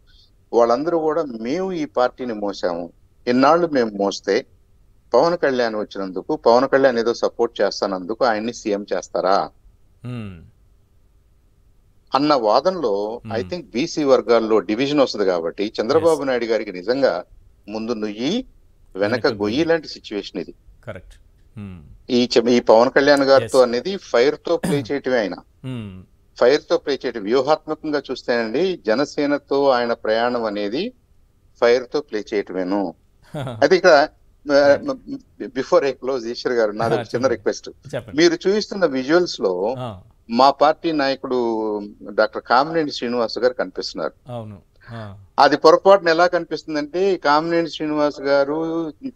వాళ్ళందరూ కూడా మేము ఈ పార్టీని మోసాము, ఇన్నాళ్ళు మేము మోస్తే పవన్ కళ్యాణ్ వచ్చినందుకు, పవన్ కళ్యాణ్ ఏదో సపోర్ట్ చేస్తానందుకు ఆయన్ని సీఎం చేస్తారా అన్న వాదనలో ఐ థింక్ బీసీ వర్గాల్లో డివిజన్ వస్తుంది. కాబట్టి చంద్రబాబు నాయుడు గారికి నిజంగా ముందు నుయ్యి వెనక గొయ్యి లాంటి సిచ్యువేషన్ ఇది. కరెక్ట్. ఈ పవన్ కళ్యాణ్ గారితో అనేది ఫైర్ తో ప్లే చేయటమే. ఆయన ఫైర్ తో ప్లే చేయటం వ్యూహాత్మకంగా చూస్తేనండి, జనసేనతో ఆయన ప్రయాణం అనేది ఫైర్ తో ప్లే చేయటమేను. అయితే ఇక్కడ బిఫోర్ ఐ క్లోజ్, ఈశ్వర్ గారు నాది చిన్న రిక్వెస్ట్. మీరు చూపిస్తున్న విజువల్స్ లో మా పార్టీ నాయకుడు డాక్టర్ కామినేని శ్రీనివాస్ గారు కనిపిస్తున్నారు. అది పొరపాటున ఎలా కనిపిస్తుందంటే, కామినేని శ్రీనివాస్ గారు,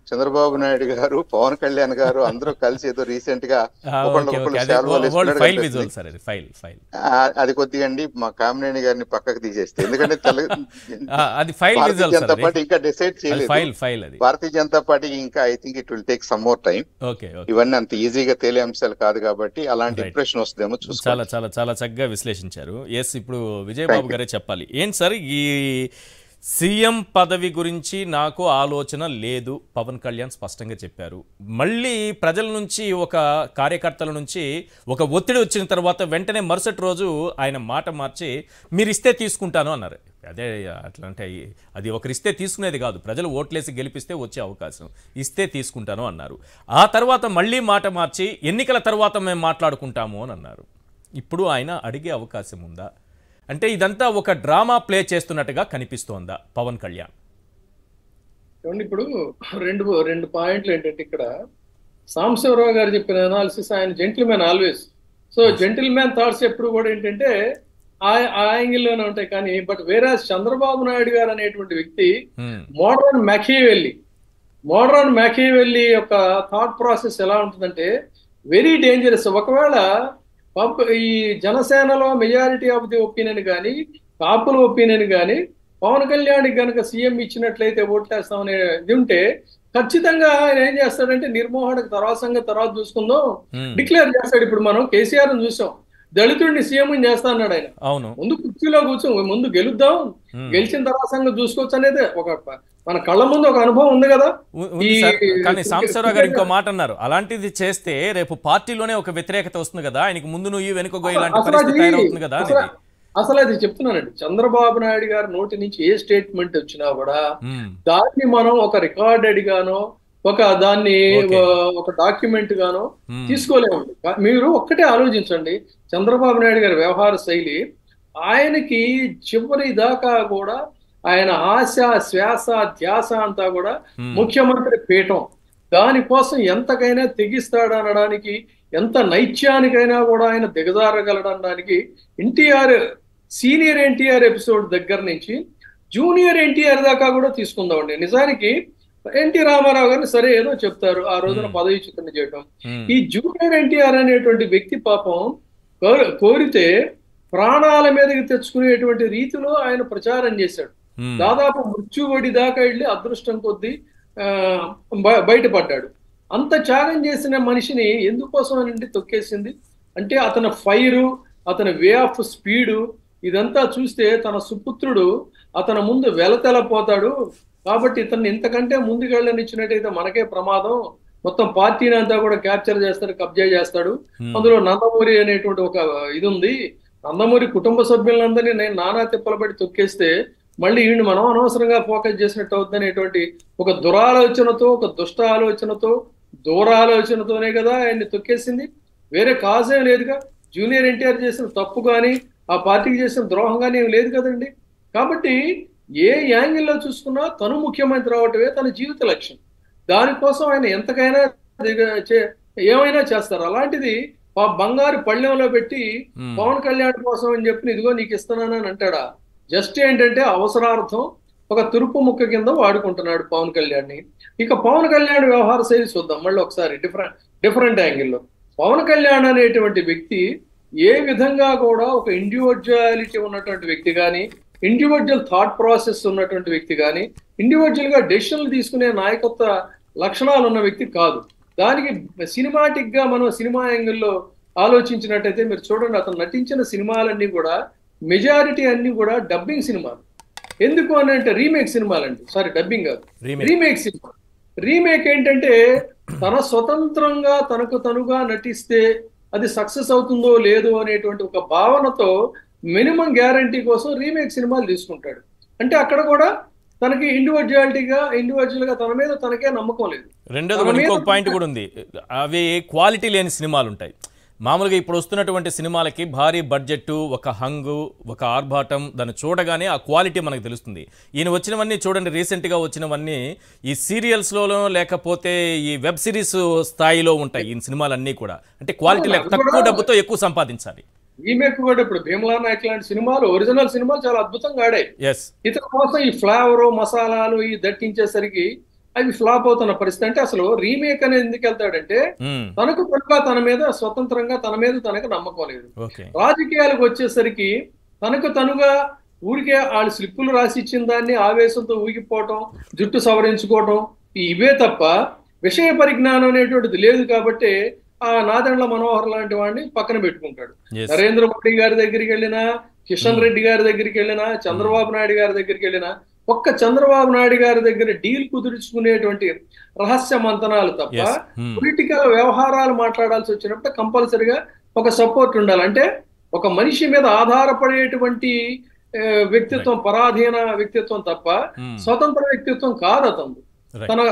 చంద్రబాబు నాయుడు గారు, పవన్ కళ్యాణ్ గారు అందరూ కలిసి ఏదో రీసెంట్ గా అది కొద్దిగా అండి మా కామినేని గారిని పక్కకు తీసేస్తే, ఎందుకంటే భారతీయ జనతా పార్టీ ఇంకా డిసైడ్ చేయలేదు. భారతీయ జనతా పార్టీకి ఇంకా I think it will take some more time. ఇవన్నీ అంత ఈజీగా తేలే అంశాలు కాదు కాబట్టి అలాంటి ఇంప్రెషన్ వస్తుందేమో చూసి చాలా చాలా చాలా చక్కగా విశ్లేషించారు. ఎస్, ఇప్పుడు విజయబాబు గారే చెప్పాలి. ఏంటి సార్ ఈ సీఎం పదవి గురించి నాకు ఆలోచన లేదు, పవన్ కళ్యాణ్ స్పష్టంగా చెప్పారు. మళ్ళీ ప్రజల నుంచి, ఒక కార్యకర్తల నుంచి ఒక ఒత్తిడి వచ్చిన తర్వాత వెంటనే మరుసటి రోజు ఆయన మాట మార్చి మీరు ఇస్తే తీసుకుంటాను అన్నారు. అదే అట్లా అంటే అది ఒకరిస్తే తీసుకునేది కాదు, ప్రజలు ఓట్లేసి గెలిపిస్తే వచ్చే అవకాశం, ఇస్తే తీసుకుంటాను అన్నారు. ఆ తర్వాత మళ్ళీ మాట మార్చి ఎన్నికల తర్వాత మేము మాట్లాడుకుంటాము అని అన్నారు. ఇప్పుడు ఆయన అడిగే అవకాశం ఉందా? అంటే ఇదంతా ఒక డ్రామా ప్లే చేస్తున్నట్టుగా కనిపిస్తోందా పవన్ కళ్యాణ్? ఇప్పుడు రెండు పాయింట్లు ఏంటంటే, ఇక్కడ సాంబశివరావు గారు చెప్పిన అనాలిసిస్, ఆయన gentlemen always. So gentlemen thoughts ఎప్పుడు కూడా ఏంటంటే ఆ యాంగిల్లోనే ఉంటాయి. కానీ బట్ వేరే చంద్రబాబు నాయుడు గారు అనేటువంటి వ్యక్తి మోడర్న్ మ్యాకియావెల్లీ యొక్క థాట్ ప్రాసెస్ ఎలా ఉంటుందంటే వెరీ డేంజరస్. ఒకవేళ ఈ జనసేనలో మెజారిటీ ఆఫ్ ది ఒపీనియన్ కానీ, కాపుల ఒపీనియన్ కానీ పవన్ కళ్యాణ్కి కనుక సీఎం ఇచ్చినట్లయితే ఓట్లేస్తామనే ఇది ఉంటే ఖచ్చితంగా ఆయన ఏం చేస్తాడంటే నిర్మోహనకు తర్వాత చూసుకుందాం డిక్లేర్ చేస్తాడు. ఇప్పుడు మనం కేసీఆర్ చూసాం, దళితుడిని సీఎం చేస్తా అన్నాడు ఆయన. అవును. ముందు కుర్చీలో కూర్చో, ముందు గెలుద్దాం, గెలిచిన తర్వాత సంగతి చూసుకోవచ్చు అనేది ఒక మన కళ్ళ ముందు ఒక అనుభవం ఉంది కదా. ఉంది సార్. కానీ సాంబశివరావు గారు ఇంకో మాట అన్నారు, అలాంటిది చేస్తే రేపు పార్టీలోనే ఒక వ్యతిరేకత వస్తుంది కదా, ఆయనకి ముందు నువ్వు వెనుక ఇలాంటి పరిస్థితి తయారవుతుంది కదా. అసలు అది చెప్తున్నానండి, చంద్రబాబు నాయుడు గారి నోటి నుంచి ఏ స్టేట్మెంట్ వచ్చినా కూడా దాన్ని మనం ఒక రికార్డెడ్ గానో దాన్ని ఒక డాక్యుమెంట్ గానో తీసుకోలేమండి. మీరు ఒక్కటే ఆలోచించండి, చంద్రబాబు నాయుడు గారి వ్యవహార శైలి, ఆయనకి చివరి దాకా కూడా ఆయన ఆశ శ్వాస ధ్యాస అంతా కూడా ముఖ్యమంత్రి పీఠం. దానికోసం ఎంతకైనా తెగిస్తాడనడానికి, ఎంత నైత్యానికైనా కూడా ఆయన దిగజారగలడనడానికి సీనియర్ ఎన్టీఆర్ ఎపిసోడ్ దగ్గర నుంచి జూనియర్ ఎన్టీఆర్ దాకా కూడా తీసుకుందామండి. నిజానికి ఎన్టీ రామారావు గారిని సరే ఏదో చెప్తారు, ఆ రోజున పదవీచ్యుతం చేయటం. ఈ జూనియర్ ఎన్టీఆర్ అనేటువంటి వ్యక్తి పాపం కోరితే ప్రాణాల మీదకి తెచ్చుకునేటువంటి రీతిలో ఆయన ప్రచారం చేశాడు. దాదాపు మృత్యువడి దాకా వెళ్ళి అదృష్టం కొద్దీ బయటపడ్డాడు. అంత త్యాగం చేసిన మనిషిని ఎందుకోసం అని తొక్కేసింది అంటే అతని ఫైరు, అతని వే ఆఫ్ స్పీడు ఇదంతా చూస్తే తన సుపుత్రుడు అతని ముందు వెలతెలపోతాడు. కాబట్టి ఇతన్ని ఇంతకంటే ముందుకెళ్ళనిచ్చినట్టయితే మనకే ప్రమాదం, మొత్తం పార్టీని అంతా కూడా క్యాప్చర్ చేస్తాడు, కబ్జా చేస్తాడు. అందులో నందమూరి అనేటువంటి ఒక ఇది ఉంది. నందమూరి కుటుంబ సభ్యులందరినీ నేను నానా తిప్పలు పడి తొక్కేస్తే మళ్ళీ వీడిని మనం అనవసరంగా ఫోకస్ చేసినట్టు అవుతుంది అనేటువంటి ఒక దురాలోచనతో, ఒక దుష్ట ఆలోచనతో, దూరాలోచనతోనే కదా ఆయన్ని తొక్కేసింది. వేరే కాజేం లేదుగా. జూనియర్ ఎన్టీఆర్ చేసిన తప్పు కానీ, ఆ పార్టీకి చేసిన ద్రోహం కానీ ఏం లేదు కదండి. కాబట్టి ఏ యాంగిల్లో చూసుకున్నా తను ముఖ్యమంత్రి అవటమే తన జీవిత లక్ష్యం. దానికోసం ఆయన ఎంతకైనా ఏమైనా చేస్తారు. అలాంటిది బంగారు పళ్ళెంలో పెట్టి పవన్ కళ్యాణ్ కోసం అని చెప్పి ఇదిగో నీకు ఇస్తున్నానని అంటాడా? జస్ట్ ఏంటంటే అవసరార్థం ఒక తురుపు ముక్క కింద వాడుకుంటున్నాడు పవన్ కళ్యాణ్ని. ఇక పవన్ కళ్యాణ్ వ్యవహార శైలి చూద్దాం మళ్ళీ ఒకసారి డిఫరెంట్ యాంగిల్లో. పవన్ కళ్యాణ్ అనేటువంటి వ్యక్తి ఏ విధంగా కూడా ఒక ఇండివిజువాలిటీ ఉన్నటువంటి వ్యక్తి కానీ, ఇండివిజువల్ థాట్ ప్రాసెస్ ఉన్నటువంటి వ్యక్తి కానీ, ఇండివిజువల్ గా డెసిషన్లు తీసుకునే నాయకత్వ లక్షణాలు ఉన్న వ్యక్తి కాదు. దానికి సినిమాటిక్ గా మనం సినిమా యాంగిల్లో ఆలోచించినట్టయితే మీరు చూడండి, అతను నటించిన సినిమాలన్నీ కూడా మెజారిటీ అన్ని కూడా డబ్బింగ్ సినిమాలు. ఎందుకు అని అంటే రీమేక్ సినిమాలండి, సారీ డబ్బింగ్ కాదు, రీమేక్ సినిమా. రీమేక్ ఏంటంటే తన స్వతంత్రంగా తనకు తనుగా నటిస్తే అది సక్సెస్ అవుతుందో లేదో అనేటువంటి ఒక భావనతో మినిమం గ్యారంటీ కోసం రీమేక్ సినిమాలు తీసుకుంటాడు. అంటే అక్కడ కూడా తనకి ఇండివిజువల్ గా తన మీద తనకే నమ్మకం లేదు. రెండోది ఇంకొక పాయింట్ కూడా ఉంది, అవి క్వాలిటీ లేని సినిమాలు ఉంటాయి. మామూలుగా ఇప్పుడు వస్తున్నటువంటి సినిమాలకి భారీ బడ్జెట్, ఒక హంగు, ఒక ఆర్భాటం, దాన్ని చూడగానే ఆ క్వాలిటీ మనకు తెలుస్తుంది. ఈయన వచ్చినవన్నీ చూడండి, రీసెంట్గా వచ్చినవన్నీ ఈ సీరియల్స్లో లేకపోతే ఈ వెబ్ సిరీస్ స్థాయిలో ఉంటాయి ఈ సినిమాలన్నీ కూడా. అంటే క్వాలిటీ లేక తక్కువ డబ్బుతో ఎక్కువ సంపాదించాలి. రీమేక్ కూడా ఇప్పుడు భీమలా నాయక్ లాంటి సినిమాలు, ఒరిజినల్ సినిమాలు చాలా అద్భుతంగా ఆడాయి. ఇతర కోసం ఈ ఫ్లేవర్ మసాలాలు ఈ దట్టించేసరికి అవి ఫ్లాప్ అవుతున్న పరిస్థితి. అంటే అసలు రీమేక్ అనేది ఎందుకు వెళ్తాడంటే తనకు తన మీద స్వతంత్రంగా తన మీద తనకు నమ్మకం లేదు. రాజకీయాలకు వచ్చేసరికి తనకు తనుగా ఊరికే వాళ్ళు స్లిప్పులు రాసి ఇచ్చిన దాన్ని ఆవేశంతో ఊగిపోవటం, జుట్టు సవరించుకోవటం ఇవే తప్ప విషయ పరిజ్ఞానం అనేటువంటిది లేదు. కాబట్టి ఆ నాదెండ్ల మనోహర్ లాంటి వాడిని పక్కన పెట్టుకుంటాడు. నరేంద్ర మోడీ గారి దగ్గరికి వెళ్ళినా, కిషన్ రెడ్డి గారి దగ్గరికి వెళ్ళినా, చంద్రబాబు నాయుడు గారి దగ్గరికి వెళ్ళినా ఒక్క చంద్రబాబు నాయుడు గారి దగ్గర డీల్ కుదుర్చుకునేటువంటి రహస్య మంతనాలు తప్ప పొలిటికల్ వ్యవహారాలు మాట్లాడాల్సి వచ్చినప్పుడు కంపల్సరిగా ఒక సపోర్ట్ ఉండాలి. అంటే ఒక మనిషి మీద ఆధారపడేటువంటి వ్యక్తిత్వం, పరాధీన వ్యక్తిత్వం తప్ప స్వతంత్ర వ్యక్తిత్వం కాదు అతను.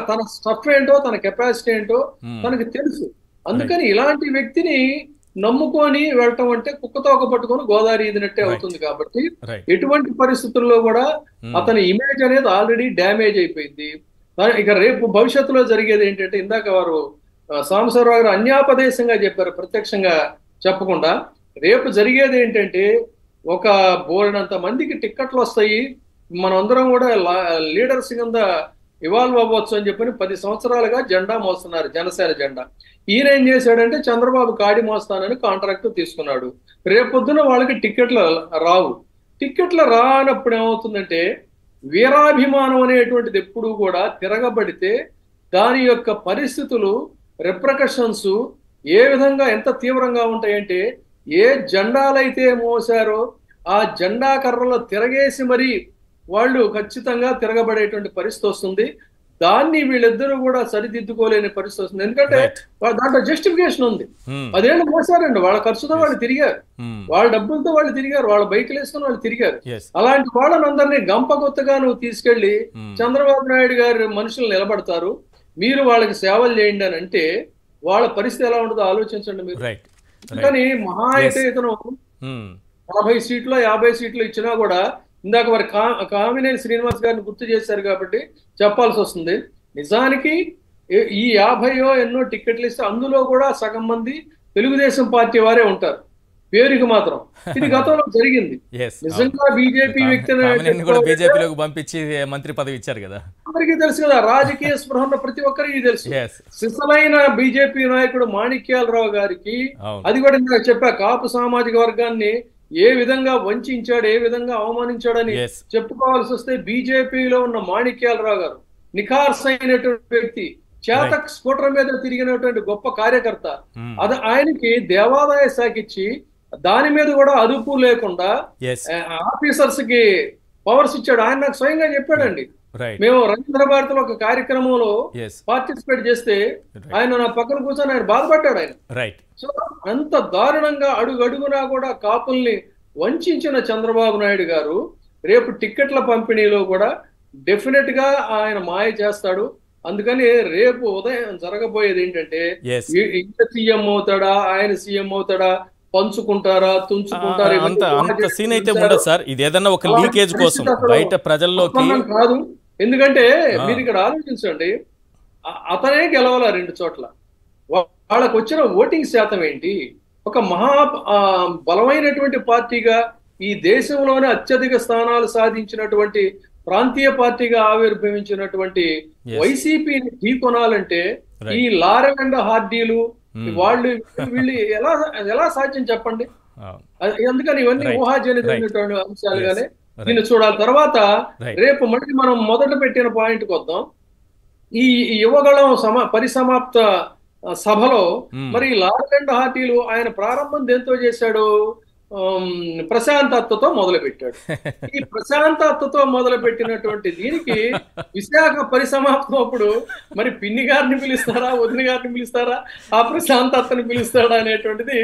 తన స్టఫ్ ఏంటో, తన కెపాసిటీ ఏంటో తనకి తెలుసు. అందుకని ఇలాంటి వ్యక్తిని నమ్ముకొని వెళ్ళటం అంటే కుక్కతోక పట్టుకొని గోదావరి ఈదినట్టే అవుతుంది. కాబట్టి ఎటువంటి పరిస్థితుల్లో కూడా అతని ఇమేజ్ అనేది ఆల్రెడీ డ్యామేజ్ అయిపోయింది. ఇక రేపు భవిష్యత్తులో జరిగేది ఏంటంటే, ఇందాక వారు సాంబశివరావు గారు అన్యాపదేశంగా చెప్పారు, ప్రత్యక్షంగా చెప్పకుండా. రేపు జరిగేది ఏంటంటే, ఒక బోర్డంత మందికి టిక్కెట్లు వస్తాయి, మనందరం కూడా లీడర్స్ కింద ఇవాల్వ్ అవ్వచ్చు అని చెప్పని 10 సంవత్సరాలుగా జెండా మోస్తున్నారు, జనసేన జెండా. ఈయన ఏం చేశాడంటే చంద్రబాబు కాడి మోస్తానని కాంట్రాక్ట్ తీసుకున్నాడు. రేపొద్దున వాళ్ళకి టిక్కెట్లు రావు. టిక్కెట్లు రానప్పుడు ఏమవుతుందంటే, వీరాభిమానం అనేటువంటిది ఎప్పుడు కూడా తిరగబడితే దాని యొక్క పరిస్థితులు, రిప్రకషన్స్ ఏ విధంగా ఎంత తీవ్రంగా ఉంటాయంటే, ఏ జెండాలైతే మోసారో ఆ జెండా కర్రలో తిరగేసి మరి వాళ్ళు ఖచ్చితంగా తిరగబడేటువంటి పరిస్థితి వస్తుంది. దాన్ని వీళ్ళిద్దరూ కూడా సరిదిద్దుకోలేని పరిస్థితి వస్తుంది. ఎందుకంటే దాంట్లో జస్టిఫికేషన్ ఉంది. అదేంటి మోసారండి, వాళ్ళ ఖర్చుతో వాళ్ళు తిరిగారు, వాళ్ళ డబ్బులతో వాళ్ళు తిరిగారు, వాళ్ళ బైకులు వేసుకుని వాళ్ళు తిరిగారు. అలాంటి వాళ్ళని అందరినీ గంపగొత్తగా నువ్వు తీసుకెళ్లి చంద్రబాబు నాయుడు గారి మనుషులు నిలబడతారు, మీరు వాళ్ళకి సేవలు చేయండి అని అంటే వాళ్ళ పరిస్థితి ఎలా ఉంటుందో ఆలోచించండి మీరు. కానీ మహా అయితే ఇతను 40 సీట్లు 50 సీట్లు ఇచ్చినా కూడా ఇందాక మరి కామినేని శ్రీనివాస్ గారిని గుర్తు చేశారు కాబట్టి చెప్పాల్సి వస్తుంది. నిజానికి ఈ 50 ఎన్నో టికెట్లు ఇస్తే అందులో కూడా సగం మంది తెలుగుదేశం పార్టీ వారే ఉంటారు, పేరుకి మాత్రం. ఇది గతంలో జరిగింది. నిజంగా బీజేపీ బీజేపీలోకి పంపించి మంత్రి పదవి ఇచ్చారు కదా, అందరికీ తెలుసు కదా, రాజకీయ స్పృహ ఉన్న ప్రతి ఒక్కరికి తెలుసు. సిసలైన బీజేపీ నాయకుడు మాణిక్యాలరావు గారికి, అది కూడా ఇందాక చెప్పా, కాపు సామాజిక వర్గాన్ని ఏ విధంగా వంచాడు, ఏ విధంగా అవమానించాడని చెప్పుకోవాల్సి వస్తే బీజేపీలో ఉన్న మాణిక్యాలరావు గారు నిఖార్స్ అయినటువంటి వ్యక్తి, చేతక్ స్కూటర్ మీద తిరిగినటువంటి గొప్ప కార్యకర్త. అది ఆయనకి దేవాదాయ శాఖ ఇచ్చి దాని మీద కూడా అదుపు లేకుండా ఆఫీసర్స్ కి పవర్స్ ఇచ్చాడు. ఆయన నాకు స్వయంగా చెప్పాడండి. మేము రవీంద్ర భారతిలో ఒక కార్యక్రమంలో పార్టిసిపేట్ చేస్తే ఆయన నా పక్కన కూర్చొని ఆయన బాధపడ్డాడు ఆయన. సో అంత దారుణంగా అడుగడుగునా కూడా కాపుల్ని వంచిన చంద్రబాబు నాయుడు గారు రేపు టిక్కెట్ల పంపిణీలో కూడా డెఫినెట్ గా ఆయన మాయ చేస్తాడు. అందుకని రేపు ఉదయం జరగబోయేది ఏంటంటే ఈయన సీఎం అవుతాడా, ఆయన సీఎం అవుతాడా, పంచుకుంటారా, తుంచుకుంటారా, అంత సీన్ అయితే ఉండదు సార్. ఇది ఏదన్నా ఒక లీకేజ్ కోసం బయట ప్రజల్లోకి కాదు. ఎందుకంటే మీరు ఇక్కడ ఆలోచించండి, అతనే గెలవాల 2 చోట్ల, వాళ్ళకు వచ్చిన ఓటింగ్ శాతం ఏంటి? ఒక మహా బలమైనటువంటి పార్టీగా ఈ దేశంలోనే అత్యధిక స్థానాలు సాధించినటువంటి ప్రాంతీయ పార్టీగా ఆవిర్భవించినటువంటి వైసీపీని ఢీకొనాలంటే ఈ లారెల్ అండ్ హార్డీలు వాళ్ళు వీళ్ళు ఎలా సాధ్యం చెప్పండి? అందుకని ఇవన్నీ ఊహాజనితమైనటువంటి అంశాలుగానే దీన్ని చూడాలి. తర్వాత రేపు మళ్ళీ మనం మొదట పెట్టిన పాయింట్కి వద్దాం. ఈ యువగళం పరిసమాప్త సభలో మరి లారెల్ అండ్ హార్డీలు ఆయన ప్రారంభం దేంతో చేశాడు? ప్రశాంతత్వతో మొదలు పెట్టాడు. ఈ ప్రశాంతత్వతో మొదలు పెట్టినటువంటి దీనికి విశాఖ పరిసమాప్తం అప్పుడు మరి పిన్ని గారిని పిలుస్తారా, వదిన గారిని పిలుస్తారా, ఆ ప్రశాంతత్వని పిలుస్తాడా అనేటువంటిది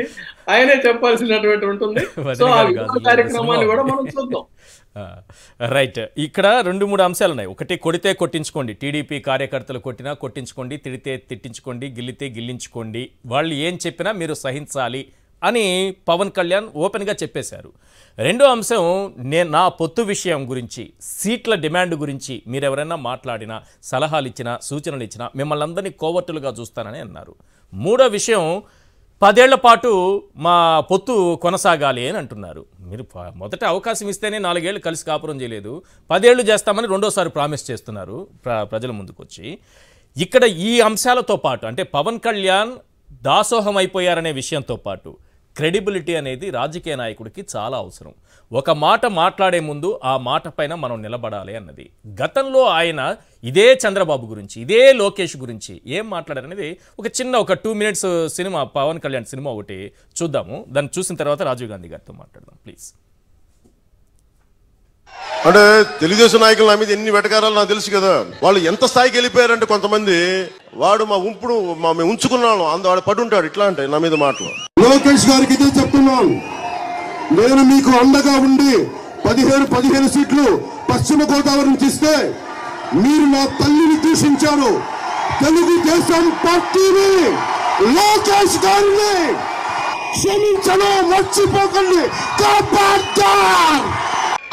ఆయనే చెప్పాల్సినటువంటి ఉంటుంది. సో ఆ కార్యక్రమాన్ని కూడా మనం చూద్దాం. రైట్. ఇక్కడ 2-3 అంశాలు ఉన్నాయి. ఒకటి, కొడితే కొట్టించుకోండి, టీడీపీ కార్యకర్తలు కొట్టినా కొట్టించుకోండి, తిడితే తిట్టించుకోండి, గిల్లితే గిల్లించుకోండి, వాళ్ళు ఏం చెప్పినా మీరు సహించాలి అని పవన్ కళ్యాణ్ ఓపెన్గా చెప్పేశారు. రెండో అంశం, నా పొత్తు విషయం గురించి, సీట్ల డిమాండ్ గురించి మీరు ఎవరైనా మాట్లాడినా, సలహాలు ఇచ్చినా, సూచనలు ఇచ్చినా మిమ్మల్ని అందరినీ కోవర్టులుగా చూస్తానని అన్నారు. మూడో విషయం, 10 ఏళ్ల పాటు మా పొత్తు కొనసాగాలి అని అంటున్నారు. మీరు మొదట అవకాశం ఇస్తేనే 4 ఏళ్ళు కలిసి కాపురం చేయలేదు, 10 ఏళ్ళు చేస్తామని రెండోసారి ప్రామిస్ చేస్తున్నారు ప్రజల ముందుకు వచ్చి. ఇక్కడ ఈ అంశాలతో పాటు అంటే పవన్ కళ్యాణ్ దాసోహం అయిపోయారనే విషయంతో పాటు క్రెడిబిలిటీ అనేది రాజకీయ నాయకుడికి చాలా అవసరం. ఒక మాట మాట్లాడే ముందు ఆ మాట పైన మనం నిలబడాలి అన్నది. గతంలో ఆయన ఇదే చంద్రబాబు గురించి, ఇదే లోకేష్ గురించి ఏం మాట్లాడారనేది ఒక 2 minutes సినిమా, పవన్ కళ్యాణ్ సినిమా ఒకటి చూద్దాము. దాన్ని చూసిన తర్వాత రాజీవ్ గాంధీ గారితో మాట్లాడదాం ప్లీజ్. అంటే తెలుగుదేశం నాయకులు నా మీద ఎన్ని వెటకారాలు నాకు తెలుసు కదా. వాళ్ళు ఎంత స్థాయికి వెళ్ళిపోయారంటే కొంతమంది, వాడు మేము ఉంచుకున్నాను వాడు పడుంటాడు ఇట్లా అంటే నా మీద మాటలు. లోకేష్ గారికి ఇదే చెప్తున్నాను, నేను మీకు అండగా ఉండి 15 సీట్లు పశ్చిమ గోదావరి నుంచి ఇస్తే మీరు నా తల్లిని దూషించారు. తెలుగుదేశం పార్టీని, లోకేష్ గారిని క్షమించడం మర్చిపోకండి.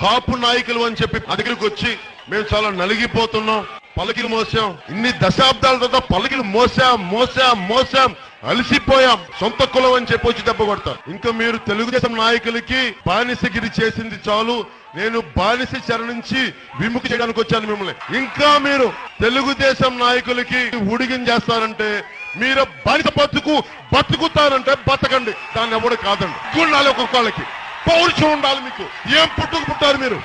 కాపు నాయకులు అని చెప్పి దగ్గరికి వచ్చి మేము చాలా నలిగిపోతున్నాం, పలకిలు మోసాం, ఇన్ని దశాబ్దాల తర్వాత పలకిలు మోసాం అలసిపోయాం, సొంత కులం అని చెప్పి వచ్చి దెబ్బ కొడతారు. ఇంకా మీరు తెలుగుదేశం నాయకులకి బానిసగిరి చేసింది చాలు, నేను బానిస చెర నుంచి విముక్తి చేయడానికి వచ్చాను మిమ్మల్ని. ఇంకా మీరు తెలుగుదేశం నాయకులకి ఉడిగిం చేస్తారంటే, మీరు బానిస బతుకుతారంటే బతకండి, దాన్ని ఎవడు కాదండి. చూడాలి, ఒక్కొక్కళ్ళకి పౌరుషం ఉండాలి. మీకు ఏం పుట్టారు మీరు,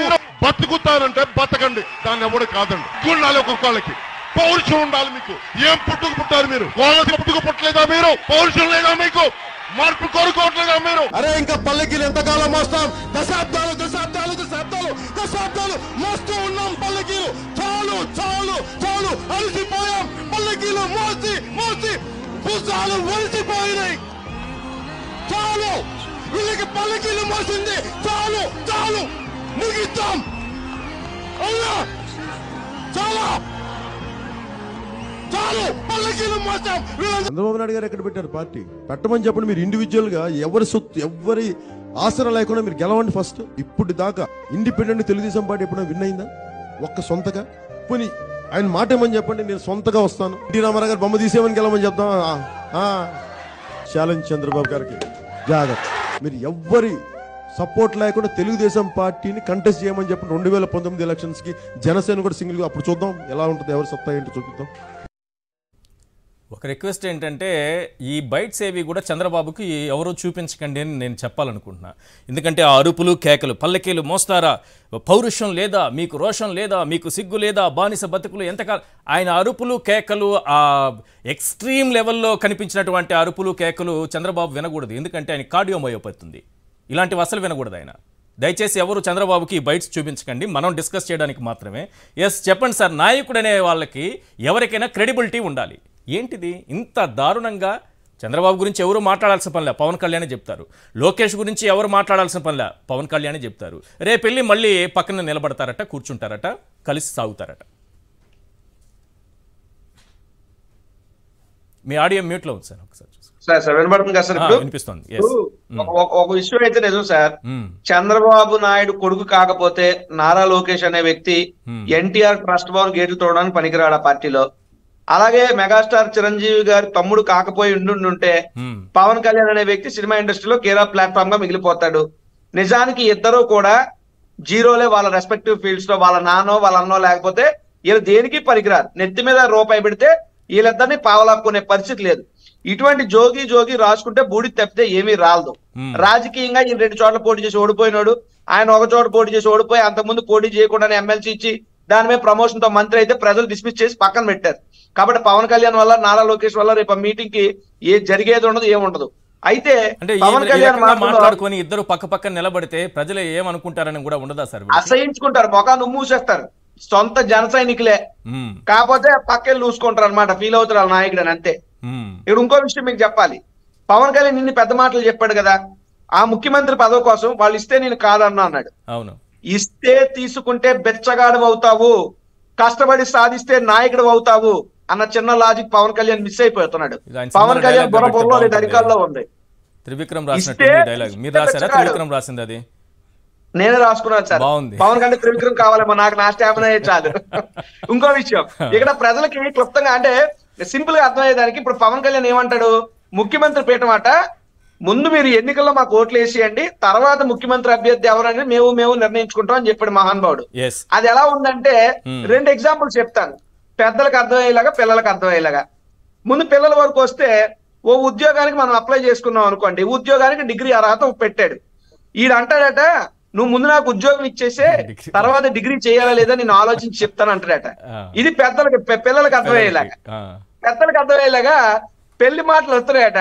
మీరు బతుకుతారంటే బతకండి, దాన్ని ఎవడు కాదండి. చూడాలి, ఒక్కొక్కళ్ళకి పౌరుషం ఉండాలి. మీకు ఏం పుట్టారు మీరు, పుట్టలేదా మీరు, పౌరుషం లేదా మీకు, మార్పు కోరుకోవట్లేదా మీరు? అరే ఇంకా పల్లకీలు ఎంతకాలం మోస్తాం? దశాబ్దాలు దశాబ్దాలు దశాబ్దాలు దశాబ్దాలు మోస్తూ ఉన్నాం పల్లకీలు. చాలు చాలు చాలు, అలసిపోయాం. పల్లకీలు మోసి మోసి భుజాలు వలిసిపోయినాయి. చాలు, వీళ్ళకి పల్లకీలు మోసింది చాలు చాలు, ముగిస్తాం. అవునా? చాలా చాలు, పల్లకీలు మోసాం. చంద్రబాబు నాయుడు గారు ఎక్కడ పెట్టారు పార్టీ? పెట్టమని చెప్పండి. మీరు ఇండివిజువల్ గా ఎవరి సొత్తు ఎవరి ఆసరా లేకుండా మీరు గెలవండి ఫస్ట్. ఇప్పుడు దాకా ఇండిపెండెంట్ తెలుగుదేశం పార్టీ ఎప్పుడైనా విన్ అయిందా? ఒక్క సొంతగా పోనీ ఆయన మాట ఏమని చెప్పండి, నేను సొంతగా వస్తాను. ఎన్టీ రామారావు గారు బొమ్మ తీసేమని గెలవని చెప్తాం. ఛాలెంజ్ చంద్రబాబు గారికి, జాగ్రత్త. మీరు ఎవ్వరి సపోర్ట్ లేకుండా తెలుగుదేశం పార్టీని కంటెస్ట్ చేయమని చెప్పండి. 2019 ఎలక్షన్స్ కి జనసేన కూడా సింగిల్ గా, అప్పుడు చూద్దాం ఎలా ఉంటుంది, ఎవరు సత్తా ఏంటో చూపిద్దాం. ఒక రిక్వెస్ట్ ఏంటంటే ఈ బైట్స్ ఏవి కూడా చంద్రబాబుకి ఎవరో చూపించకండి అని నేను చెప్పాలనుకుంటున్నా. ఎందుకంటే ఆ అరుపులు కేకలు, పల్లకీలు మోస్తారా, పౌరుషం లేదా, మీకు రోషం లేదా, మీకు సిగ్గు లేదా, బానిస బతుకులు ఎంతకాలం, ఆయన అరుపులు కేకలు ఆ ఎక్స్ట్రీమ్ లెవెల్లో కనిపించినటువంటి అరుపులు కేకలు చంద్రబాబు వినకూడదు. ఎందుకంటే ఆయన కార్డియోమయోపతి ఉంది. ఇలాంటివి అసలు వినకూడదు ఆయన. దయచేసి ఎవరు చంద్రబాబుకి బైట్స్ చూపించకండి, మనం డిస్కస్ చేయడానికి మాత్రమే. ఎస్ చెప్పండి సార్, నాయకుడు అనే వాళ్ళకి ఎవరికైనా క్రెడిబిలిటీ ఉండాలి. ఏంటిది ఇంత దారుణంగా? చంద్రబాబు గురించి ఎవరు మాట్లాడాల్సిన పనిలే, పవన్ కళ్యాణే చెప్తారు. లోకేష్ గురించి ఎవరు మాట్లాడాల్సిన పనిలే, పవన్ కళ్యాణే చెప్తారు. రేపెళ్ళి మళ్ళీ పక్కన నిలబడతారట, కూర్చుంటారట, కలిసి సాగుతారట. మీ ఆడియో మ్యూట్లో ఉంది సార్, ఒకసారి సార్ వినబడుతుంది కదా సార్? ఇప్పుడు వినిపిస్తుంది. ఒక విషయం అయితే నిజం సార్, చంద్రబాబు నాయుడు కొడుకు కాకపోతే నారా లోకేష్ అనే వ్యక్తి ఎన్టీఆర్ ట్రస్ట్ భవన్ గేట్లు తోడడానికి పనికిరాడు ఆ పార్టీలో. అలాగే మెగాస్టార్ చిరంజీవి గారి తమ్ముడు కాకపోయి ఉండుంటే పవన్ కళ్యాణ్ అనే వ్యక్తి సినిమా ఇండస్ట్రీలో కేర్ ఆఫ్ ప్లాట్ఫామ్ గా మిగిలిపోతాడు. నిజానికి ఇద్దరు కూడా జీరోలే వాళ్ళ రెస్పెక్టివ్ ఫీల్డ్స్ లో. వాళ్ళ నాన్నో వాళ్ళ అన్నో లేకపోతే వీళ్ళు దేనికి పనికిరారు. నెత్తి మీద రూపాయి పెడితే వీళ్ళిద్దరిని పావలాక్కునే పరిస్థితి లేదు. ఇటువంటి జోగి రాసుకుంటే బూడి తప్పితే ఏమీ రాలదు. రాజకీయంగా ఈయన 2 చోట్ల పోటీ చేసి ఓడిపోయినాడు. ఆయన ఒక చోట పోటీ చేసి ఓడిపోయి అంతకుముందు పోటీ చేయకుండానే ఎమ్మెల్సీ ఇచ్చి దాని మీద ప్రమోషన్ తో మంత్రి అయితే ప్రజలు డిస్మిస్ చేసి పక్కన పెట్టారు. కాబట్టి పవన్ కళ్యాణ్ వల్ల, నారా లోకేష్ వల్ల రేపు మీటింగ్ కి జరిగేది ఉండదు, ఏముండదు. అయితే పవన్ కళ్యాణ్ మాట్లాడుకొని ఇద్దరు పక్క పక్కన నిలబడితే ప్రజలు ఏమనుకుంటారని కూడా ఉండదా సార్? అసహించుకుంటారు, మొఖాన్ని మూసేస్తారు. సొంత జన సైనికులే కాకపోతే పక్కన చూసుకుంటారు అనమాట, ఫీల్ అవుతారు వాళ్ళ నాయకుడు అని, అంతే. ఇప్పుడు ఇంకో విషయం మీకు చెప్పాలి. పవన్ కళ్యాణ్ ఇన్ని పెద్ద మాటలు చెప్పాడు కదా, ఆ ముఖ్యమంత్రి పదవి కోసం వాళ్ళు ఇస్తే నేను కాదన్నా అన్నాడు. అవును, ఇస్తే తీసుకుంటే బెచ్చగాడు అవుతావు, కష్టపడి సాధిస్తే నాయకుడు అవుతావు అన్న చిన్న లాజిక్ పవన్ కళ్యాణ్ మిస్ అయిపోతున్నాడు. పవన్ కళ్యాణ్ బుర్రలో అధికారంలో ఉంది. త్రివిక్రమ్ రాసినట్టు డైలాగ్ మీరు రాశారా? త్రివిక్రమ్ రాసింది అది నేనే రాసుకున్నాను సార్. పవన్ కళ్యాణ్ త్రివిక్రమ్ కావాలేమో, నాకు నా స్టామినా చాలు. ఇంకో విషయం, ఇక్కడ ప్రజలకి క్లుప్తంగా అంటే సింపుల్ గా అర్థమయ్యేదానికి, ఇప్పుడు పవన్ కళ్యాణ్ ఏమంటాడు, ముఖ్యమంత్రి పీఠం అట ముందు మీరు ఎన్నికల్లో మాకు ఓట్లు వేసేయండి, తర్వాత ముఖ్యమంత్రి అభ్యర్థి ఎవరని మేము నిర్ణయించుకుంటాం అని చెప్పాడు మహానుభావుడు. అది ఎలా ఉందంటే 2 ఎగ్జాంపుల్స్ చెప్తాను, పెద్దలకు అర్థమయ్యేలాగా పిల్లలకు అర్థమయ్యేలాగా. ముందు పిల్లల వరకు వస్తే, ఓ ఉద్యోగానికి మనం అప్లై చేసుకున్నాం అనుకోండి, ఉద్యోగానికి డిగ్రీ అర్హత పెట్టాడు. ఈడు అంటాడట, నువ్వు ముందు నాకు ఉద్యోగం ఇచ్చేసే తర్వాత డిగ్రీ చేయాలా లేదా నేను ఆలోచించి చెప్తాను అంటాడట. ఇది పిల్లలకు అర్థమయ్యేలాగా. పెద్దలకు అర్థమయ్యేలాగా పెళ్లి మాటలు వస్తున్నాయట.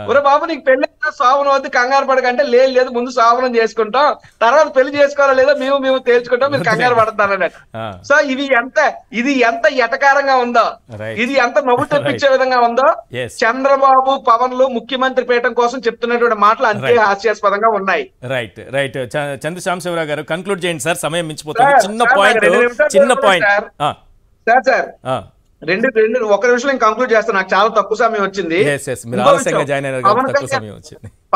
ఒరే బాబు నీకు పెళ్లి సావనం వద్దు, కంగారు పడకంటే లేదు ముందు సావనం చేసుకుంటాం, తర్వాత పెళ్లి చేసుకోవాలా లేదా మేము తేల్చుకుంటాం, మీరు కంగారు పడతారన్నట. సో ఇది ఎంత ఎటకారంగా ఉందో, ఇది ఎంత నవ్వు తెప్పించే విధంగా ఉందో. చంద్రబాబు పవన్లు ముఖ్యమంత్రి పీఠం కోసం చెప్తున్నటువంటి మాటలు అంతే హాస్యాస్పదంగా ఉన్నాయి. రైట్ చంద్ర సాంబశివరావు గారు కన్క్లూడ్ చేయండి సార్, సమయం మించిపోతుంది. చిన్న పాయింట్ సార్ రెండు ఒక నిమిషం నేను కంక్లూడ్ చేస్తాను, నాకు చాలా తక్కువ సమయం వచ్చింది.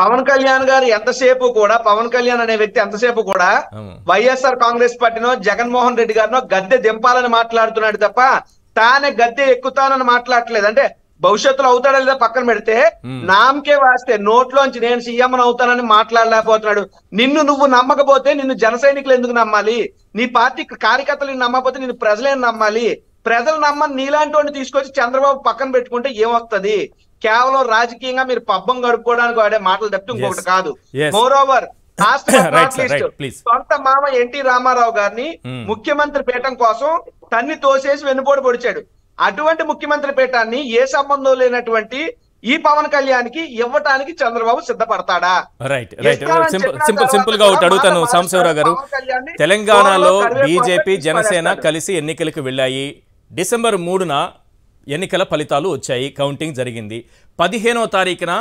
పవన్ కళ్యాణ్ గారు ఎంతసేపు కూడా, పవన్ కళ్యాణ్ అనే వ్యక్తి ఎంతసేపు కూడా వైఎస్ఆర్ కాంగ్రెస్ పార్టీనో జగన్మోహన్ రెడ్డి గారినో గద్దె దింపాలని మాట్లాడుతున్నాడు తప్ప తానే గద్దె ఎక్కుతానని మాట్లాడట్లేదు. అంటే భవిష్యత్తులో అవుతాడా లేదా పక్కన పెడితే, నామకే వాస్తే నోట్లోంచి నేను సీఎం అవుతానని మాట్లాడలేకపోతున్నాడు. నిన్ను నువ్వు నమ్మకపోతే నిన్ను జన సైనికులు ఎందుకు నమ్మాలి? నీ పార్టీ కార్యకర్తలు నమ్మకపోతే నిన్ను ప్రజలేం నమ్మాలి? ప్రజలు నమ్మని నీలాంటి వాడిని తీసుకొచ్చి చంద్రబాబు పక్కన పెట్టుకుంటే ఏమొస్తుంది? కేవలం రాజకీయంగా మీరు పబ్బం గడుపుకోవడానికి వాడే మాటలు తప్పితే ఇంకొకటి కాదు. మోర్ ఓవర్ సొంత మామ ఎన్టీ రామారావు గారిని ముఖ్యమంత్రి పీఠం కోసం తన్ని తోసేసి వెన్నుపోటు పొడిచాడు. అటువంటి ముఖ్యమంత్రి పీఠాన్ని ఏ సంబంధం లేనటువంటి ఈ పవన్ కళ్యాణ్కి ఇవ్వటానికి చంద్రబాబు సిద్ధపడతాడా? రైట్ రైట్ సింపుల్ గా ఒకటి అడుగుతాను సాంబశివరావు గారు. తెలంగాణలో బీజేపీ జనసేన కలిసి ఎన్నికలకు వెళ్ళాయి. డిసెంబర్ 3న ఎన్నికల ఫలితాలు వచ్చాయి, కౌంటింగ్ జరిగింది. 15వ తారీఖున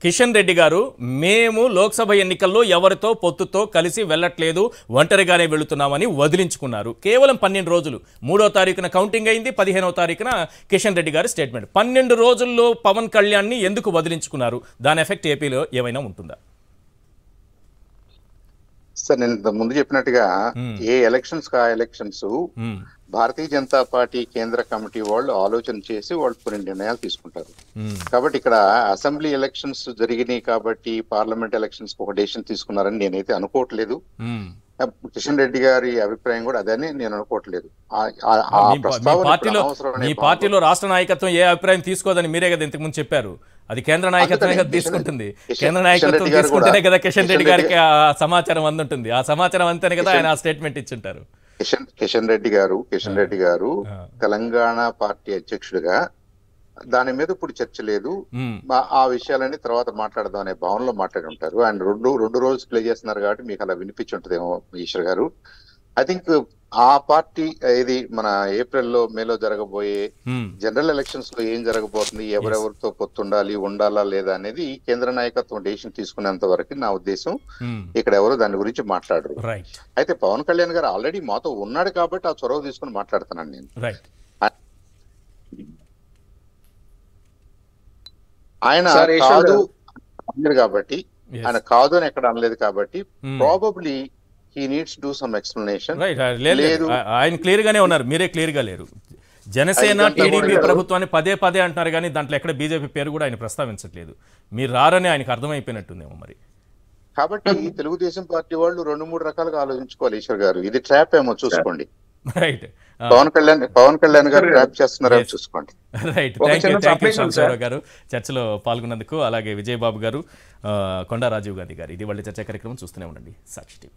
కిషన్ రెడ్డి గారు మేము లోక్సభ ఎన్నికల్లో ఎవరితో పొత్తుతో కలిసి వెళ్ళట్లేదు, ఒంటరిగానే వెళుతున్నామని వదిలించుకున్నారు. కేవలం 12 రోజులు. 3వ తారీఖున కౌంటింగ్ అయింది, 15వ తారీఖున కిషన్ రెడ్డి గారి స్టేట్మెంట్. 12 రోజుల్లో పవన్ కళ్యాణ్ని ఎందుకు వదిలించుకున్నారు? దాని ఎఫెక్ట్ ఏపీలో ఏమైనా ఉంటుందా? సార్ నేను ముందు చెప్పినట్టుగా ఏ ఎలక్షన్స్ కా ఎలక్షన్స్ భారతీయ జనతా పార్టీ కేంద్ర కమిటీ వాళ్ళు ఆలోచన చేసి వాళ్ళు కొన్ని నిర్ణయాలు తీసుకుంటారు. కాబట్టి ఇక్కడ అసెంబ్లీ ఎలక్షన్స్ జరిగినాయి కాబట్టి పార్లమెంట్ ఎలక్షన్స్ ఒక డెసిషన్ తీసుకున్నారని నేనైతే అనుకోవట్లేదు. కిషన్ రెడ్డి గారి అభిప్రాయం కూడా అదని నేను అనుకోవట్లేదు. మీ పార్టీలో రాష్ట్ర నాయకత్వం ఏ అభిప్రాయం తీసుకోదని మీరే కదా ఇంతకుముందు చెప్పారు. అది కేంద్ర నాయకత్వమే తీసుకుంటుంది. కేంద్ర నాయకత్వం తీసుకుంటేనే కదా కిషన్ రెడ్డి గారికి ఆ సమాచారం అందుంటుంది. ఆ సమాచారం అంతేనే కదా ఆయన స్టేట్మెంట్ ఇచ్చింటారు. కిషన్ రెడ్డి గారు తెలంగాణ పార్టీ అధ్యక్షుడిగా దాని మీద ఇప్పుడు చర్చ లేదు, ఆ విషయాలన్నీ తర్వాత మాట్లాడదాం అనే భావనలో మాట్లాడి ఉంటారు. ఆయన రెండు రోజులు ప్లే చేస్తున్నారు కాబట్టి మీకు అలా వినిపించి ఉంటుందేమో ఈశ్వర్ గారు. ఐ థింక్ ఆ పార్టీ ఇది మన ఏప్రిల్లో మేలో జరగబోయే జనరల్ ఎలక్షన్స్ లో ఏం జరగబోతుంది, ఎవరెవరితో పొత్తుండాలి ఉండాలా లేదా అనేది కేంద్ర నాయకత్వం డెసిషన్ తీసుకునేంత వరకు నా ఉద్దేశం ఇక్కడ ఎవరు దాని గురించి మాట్లాడరు. అయితే పవన్ కళ్యాణ్ గారు ఆల్రెడీ మాతో ఉన్నాడు కాబట్టి ఆ చొరవ తీసుకుని మాట్లాడుతున్నాను నేను. ఆయన కాదు అన్నారు కాబట్టి, ఆయన కాదు అని ఎక్కడ అనలేదు కాబట్టి probably he needs to do some explanation. లేదు ఆయన క్లియర్ గానే ఉన్నారు, మీరే క్లియర్ గా లేరు. జనసేన టీడీపీ ప్రభుత్వాన్ని పదే అంటున్నారు కానీ దాంట్లో ఎక్కడ బీజేపీ పేరు కూడా ఆయన ప్రస్తావించట్లేదు. మీరు రారని ఆయనకు అర్థమైపోయినట్టుందేమో మరి. కాబట్టి తెలుగుదేశం పార్టీ వాళ్ళు 2-3 రకాలుగా ఆలోచించుకోవాలి ఈశ్వర్ గారు. ఇది ట్రాప్ ఏమో చూసుకోండి. రైట్, పవన్ కళ్యాణ్ గారు ట్రాప్ చేస్తున్నారని చూసుకోండి. రైట్, థ్యాంక్ యూ సాంబశివరావు గారు చర్చలో పాల్గొన్నందుకు. అలాగే విజయబాబు గారు, కొండా రాజీవ్ గాంధీ గారు. ఇది వాళ్ళ చర్చా కార్యక్రమం చూస్తూనే ఉండండి సాక్షి టీవీ.